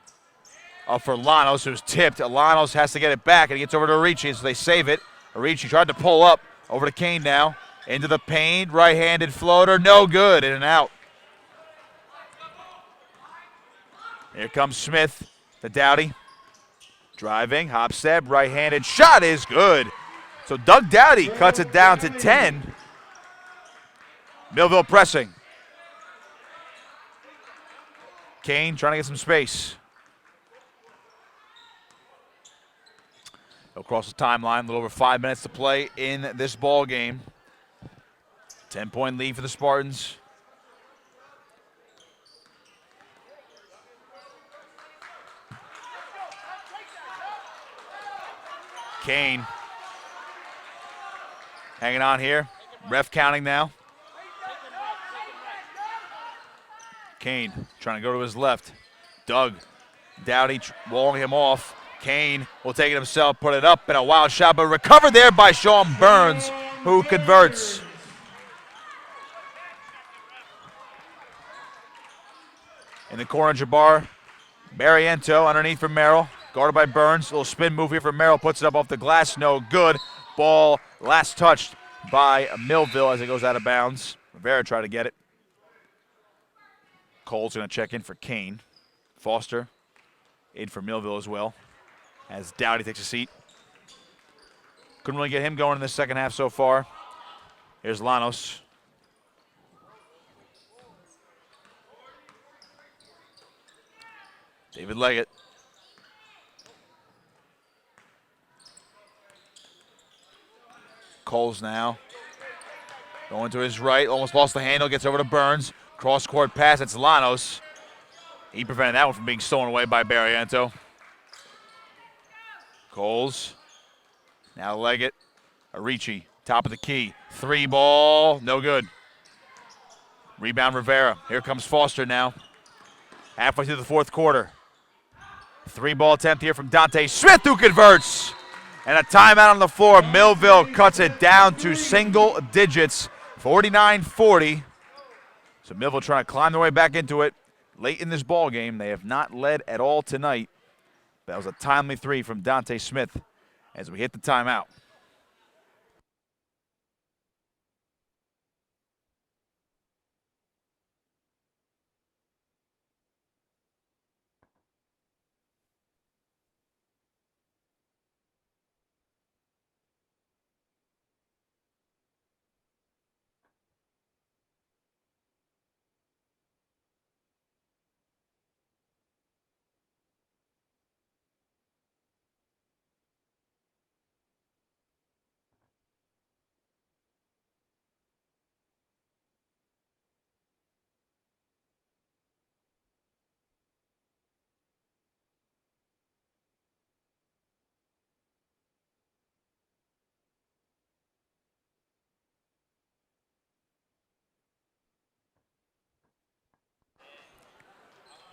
Up for Llanos, who's tipped. Llanos has to get it back, and he gets over to Arichi, so they save it. Arichi tried to pull up. Over to Kane now. Into the paint. Right-handed floater. No good. In and out. Here comes Smith to Dowdy. Driving. Hop step. Right-handed shot is good. So Doug Dowdy cuts it down to 10. Millville pressing. Kane trying to get some space. Across the timeline, a little over 5 minutes to play in this ball game. 10-point lead for the Spartans. Kane hanging on here. Ref counting now. Kane trying to go to his left. Doug Dowdy walling him off. Kane will take it himself, put it up, and a wild shot, but recovered there by Sean Burns, who converts. In the corner, Jabbar Barriento underneath for Merrill, guarded by Burns. A little spin move here for Merrill, puts it up off the glass, no good. Ball last touched by Millville as it goes out of bounds. Rivera tried to get it. Cole's going to check in for Kane. Foster in for Millville as well, as Dowdy takes a seat. Couldn't really get him going in the second half so far. Here's Llanos. David Leggett. Coles now. Going to his right, almost lost the handle, gets over to Burns. Cross-court pass, it's Llanos. He prevented that one from being stolen away by Barriento. Coles. Now Leggett. Arichi, top of the key. 3-ball, no good. Rebound Rivera. Here comes Foster now. Halfway through the fourth quarter. 3-ball attempt here from Dante Smith, who converts. And a timeout on the floor. Millville cuts it down to single digits, 49-40. So Millville trying to climb their way back into it. Late in this ball game, they have not led at all tonight. That was a timely three from Dante Smith as we hit the timeout.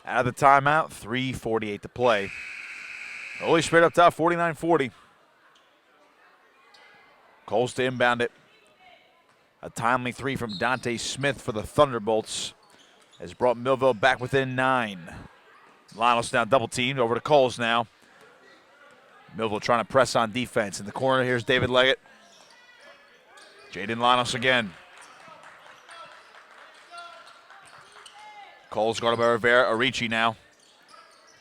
Out of the timeout, 3:48 to play. Holy Spirit up top, 49-40. Coles to inbound it. A timely three from Dante Smith for the Thunderbolts has brought Millville back within 9. Lanos now double teamed over to Coles now. Millville trying to press on defense. In the corner, here's David Leggett. Jaden Lanos again. Coles guarded by Rivera. Arichi now.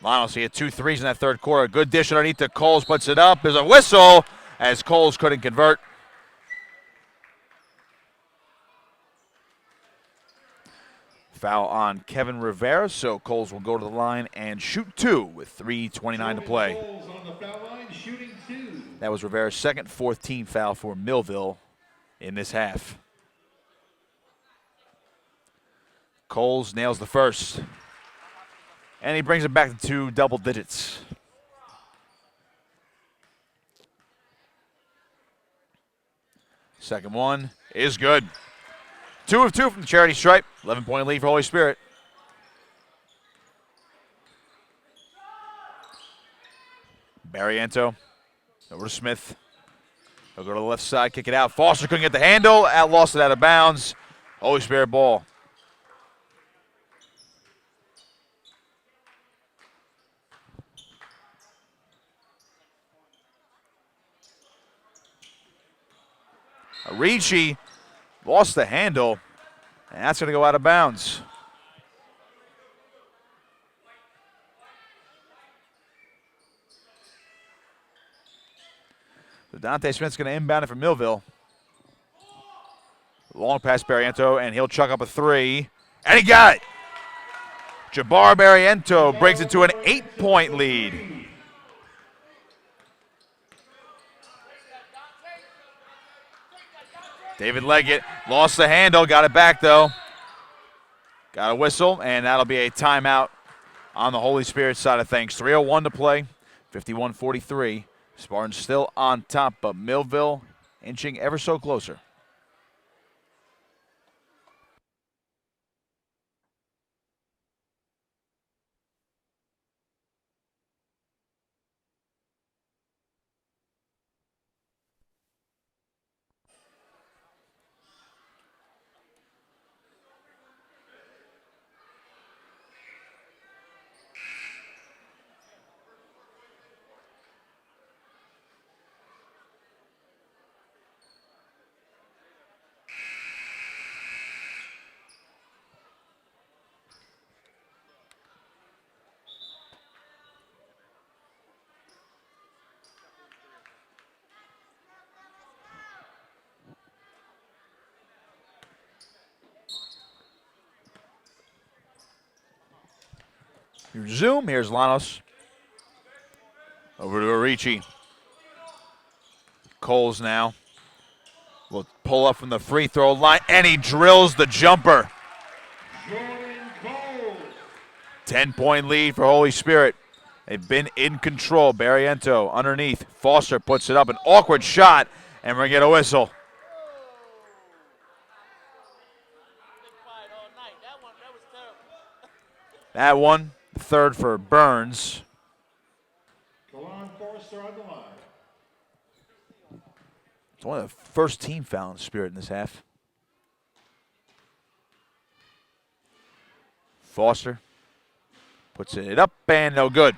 Lanos, he had 2 threes in that third quarter. Good dish underneath to Coles, puts it up. There's a whistle as Coles couldn't convert. Foul on Kevin Rivera, so Coles will go to the line and shoot 2 with 3:29 to play. On the foul line, shooting 2. That was Rivera's second, 4th team foul for Millville in this half. Coles nails the first. And he brings it back to double digits. Second one is good. 2 of 2 from the charity stripe. 11-point lead for Holy Spirit. Barriento over to Smith. He'll go to the left side, kick it out. Foster couldn't get the handle. Lost it out of bounds. Holy Spirit ball. Arichi lost the handle, and that's going to go out of bounds. So Dante Smith's going to inbound it for Millville. Long pass Barriento, and he'll chuck up a 3. And he got it! Jabbar Barriento breaks it to an 8-point lead. David Leggett lost the handle, got it back though. Got a whistle, and that'll be a timeout on the Holy Spirit side of things. 3:01 to play, 51-43. Spartans still on top, but Millville inching ever so closer. Zoom, here's Lanos. Over to Arichi. Coles now will pull up from the free throw line, and he drills the jumper. 10-point lead for Holy Spirit. They've been in control. Barriento underneath. Foster puts it up, an awkward shot, and we're going to get a whistle. That one. Third for Burns. Forster on the line. It's one of the first team foul in Spirit in this half. Foster puts it up and no good.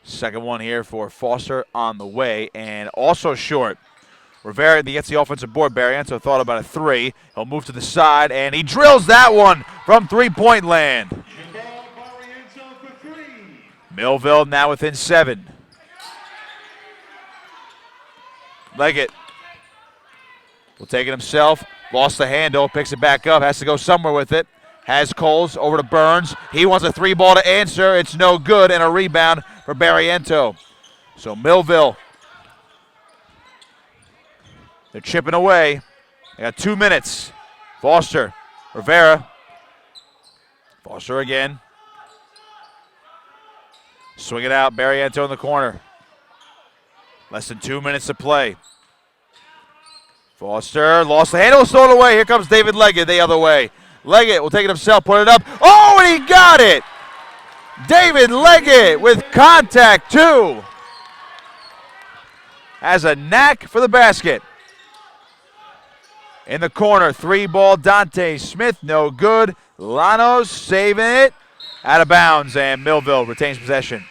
Second one here for Foster on the way, and also short. Rivera gets the offensive board. Barriento thought about a 3. He'll move to the side, and he drills that one from 3-point land. Millville now within 7. Leggett will take it himself. Lost the handle, picks it back up, has to go somewhere with it. Has Coles over to Burns. He wants a 3-ball to answer. It's no good, and a rebound for Barriento. So Millville, they're chipping away. They got 2 minutes. Foster, Rivera. Foster again. Swing it out, Barriento in the corner. Less than 2 minutes to play. Foster lost the handle, stole it away. Here comes David Leggett the other way. Leggett will take it himself, put it up. Oh, and he got it! David Leggett with contact, too. Has a knack for the basket. In the corner, 3-ball, Dante Smith, no good. Llanos saving it. Out of bounds, and Millville retains possession.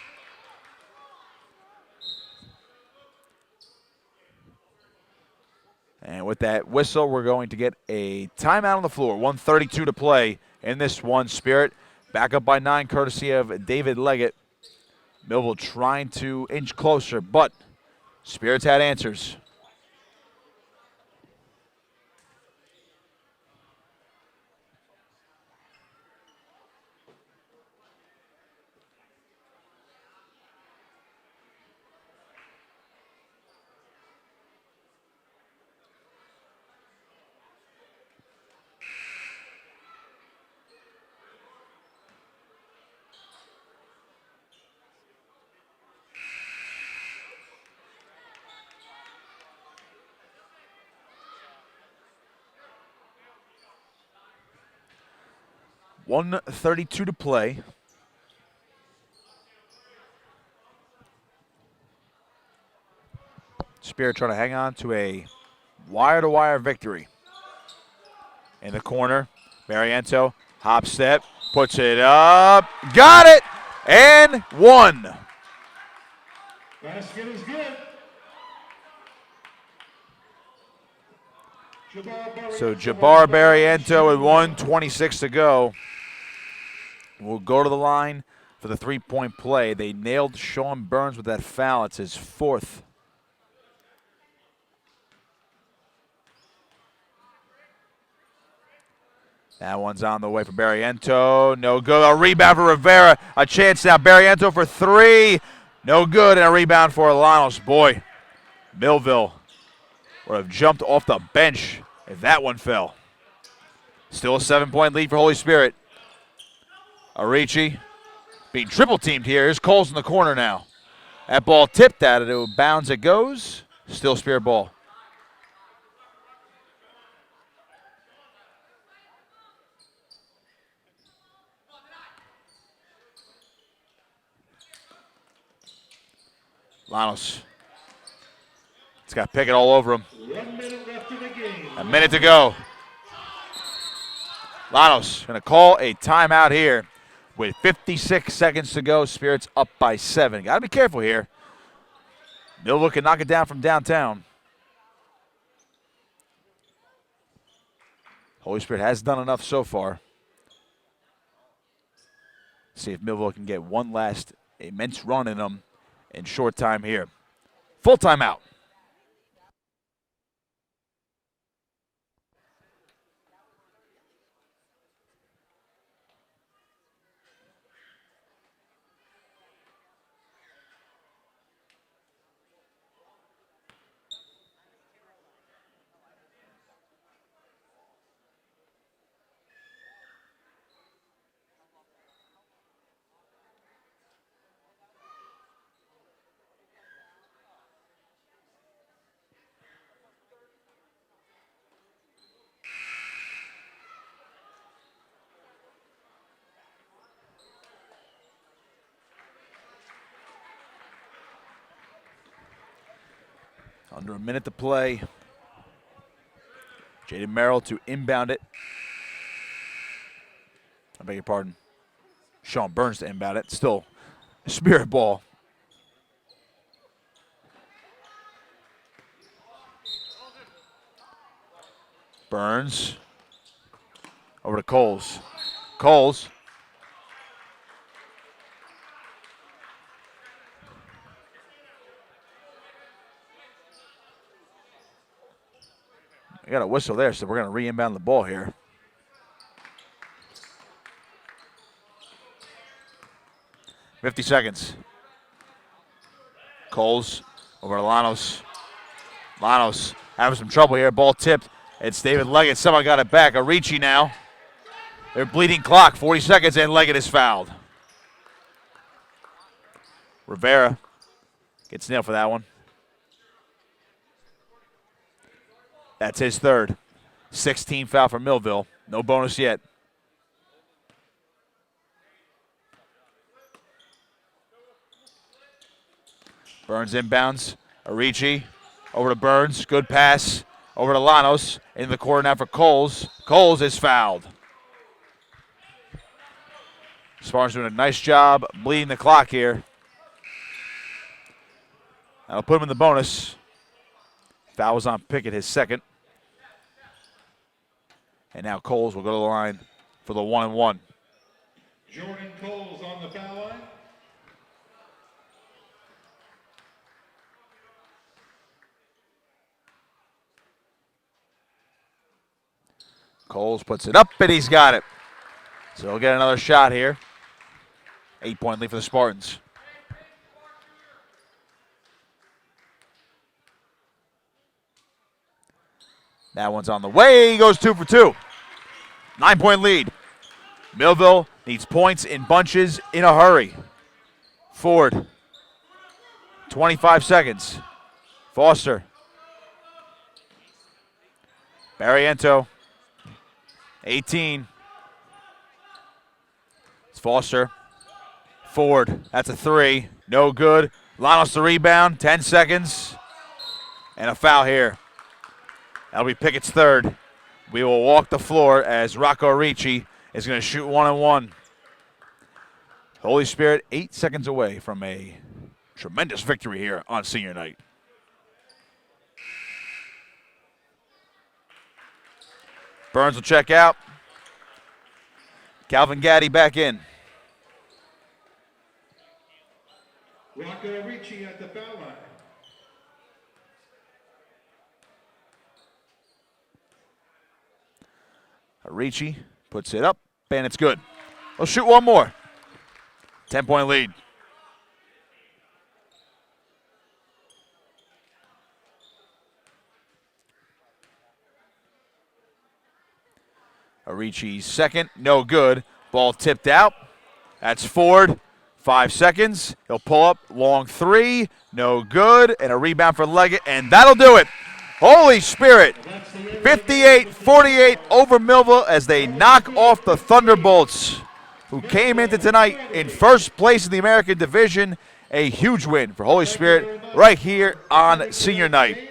And with that whistle, we're going to get a timeout on the floor. 1:32 to play in this one. Spirit back up by 9, courtesy of David Leggett. Millville trying to inch closer, but Spirits had answers. .132 to play. Spirit trying to hang on to a wire-to-wire victory. In the corner, Mariento, hop step, puts it up, got it, and one. Basket is good. So Jabbar Barriento with 1:26 to go will go to the line for the three-point play. They nailed Sean Burns with that foul. It's his fourth. That one's on the way for Barriento. No good. A rebound for Rivera. A chance now. Barriento for three. No good. And a rebound for Llanos. Boy, Millville would have jumped off the bench if that one fell. Still a 7-point lead for Holy Spirit. Arici being triple teamed here. Here's Coles in the corner now. That ball tipped at it. It bounds it goes. Still Spirit ball. Llanos. It's got Pickett all over him. 1 minute left in the game. A minute to go. Llanos going to call a timeout here with 56 seconds to go. Spirits up by 7. Got to be careful here. Millville can knock it down from downtown. Holy Spirit has done enough so far. See if Millville can get one last immense run in them in short time here. Full timeout. Under a minute to play. Jaden Merrill to inbound it. I beg your pardon. Sean Burns to inbound it. Still Spirit ball. Burns. Over to Coles. Coles. We got a whistle there, so we're going to re-inbound the ball here. .50 seconds. Coles over to Llanos. Llanos having some trouble here. Ball tipped. It's David Leggett. Someone got it back. Arici now. They're bleeding clock. 40 seconds, and Leggett is fouled. Rivera gets nailed for that one. That's his third. 16 foul for Millville. No bonus yet. Burns inbounds. Arici over to Burns. Good pass. Over to Llanos. In the corner now for Coles. Coles is fouled. Spartans doing a nice job bleeding the clock here. That'll put him in the bonus. Foul was on Pickett, his second. And now Coles will go to the line for the 1-and-1. Jordan Coles on the foul line. Coles puts it up, and he's got it. So he'll get another shot here. 8-point lead for the Spartans. That one's on the way. He goes 2 for 2. 9-point lead. Millville needs points in bunches in a hurry. Ford. 25 seconds. Foster. Barriento. 18. It's Foster. Ford. That's a 3. No good. Llanos the rebound. 10 seconds. And a foul here. That'll be Pickett's third. We will walk the floor as Rocco Arici is going to shoot 1-and-1. Holy Spirit 8 seconds away from a tremendous victory here on senior night. Burns will check out. Calvin Gaddy back in. Rocco Arici at the foul line. Arici puts it up, and it's good. We'll shoot one more. 10-point lead. Arici's second, no good. Ball tipped out. That's Ford. 5 seconds. He'll pull up, long 3, no good, and a rebound for Leggett, and that'll do it. Holy Spirit, 58-48 over Millville as they knock off the Thunderbolts, who came into tonight in first place in the American Division. A huge win for Holy Spirit right here on senior night.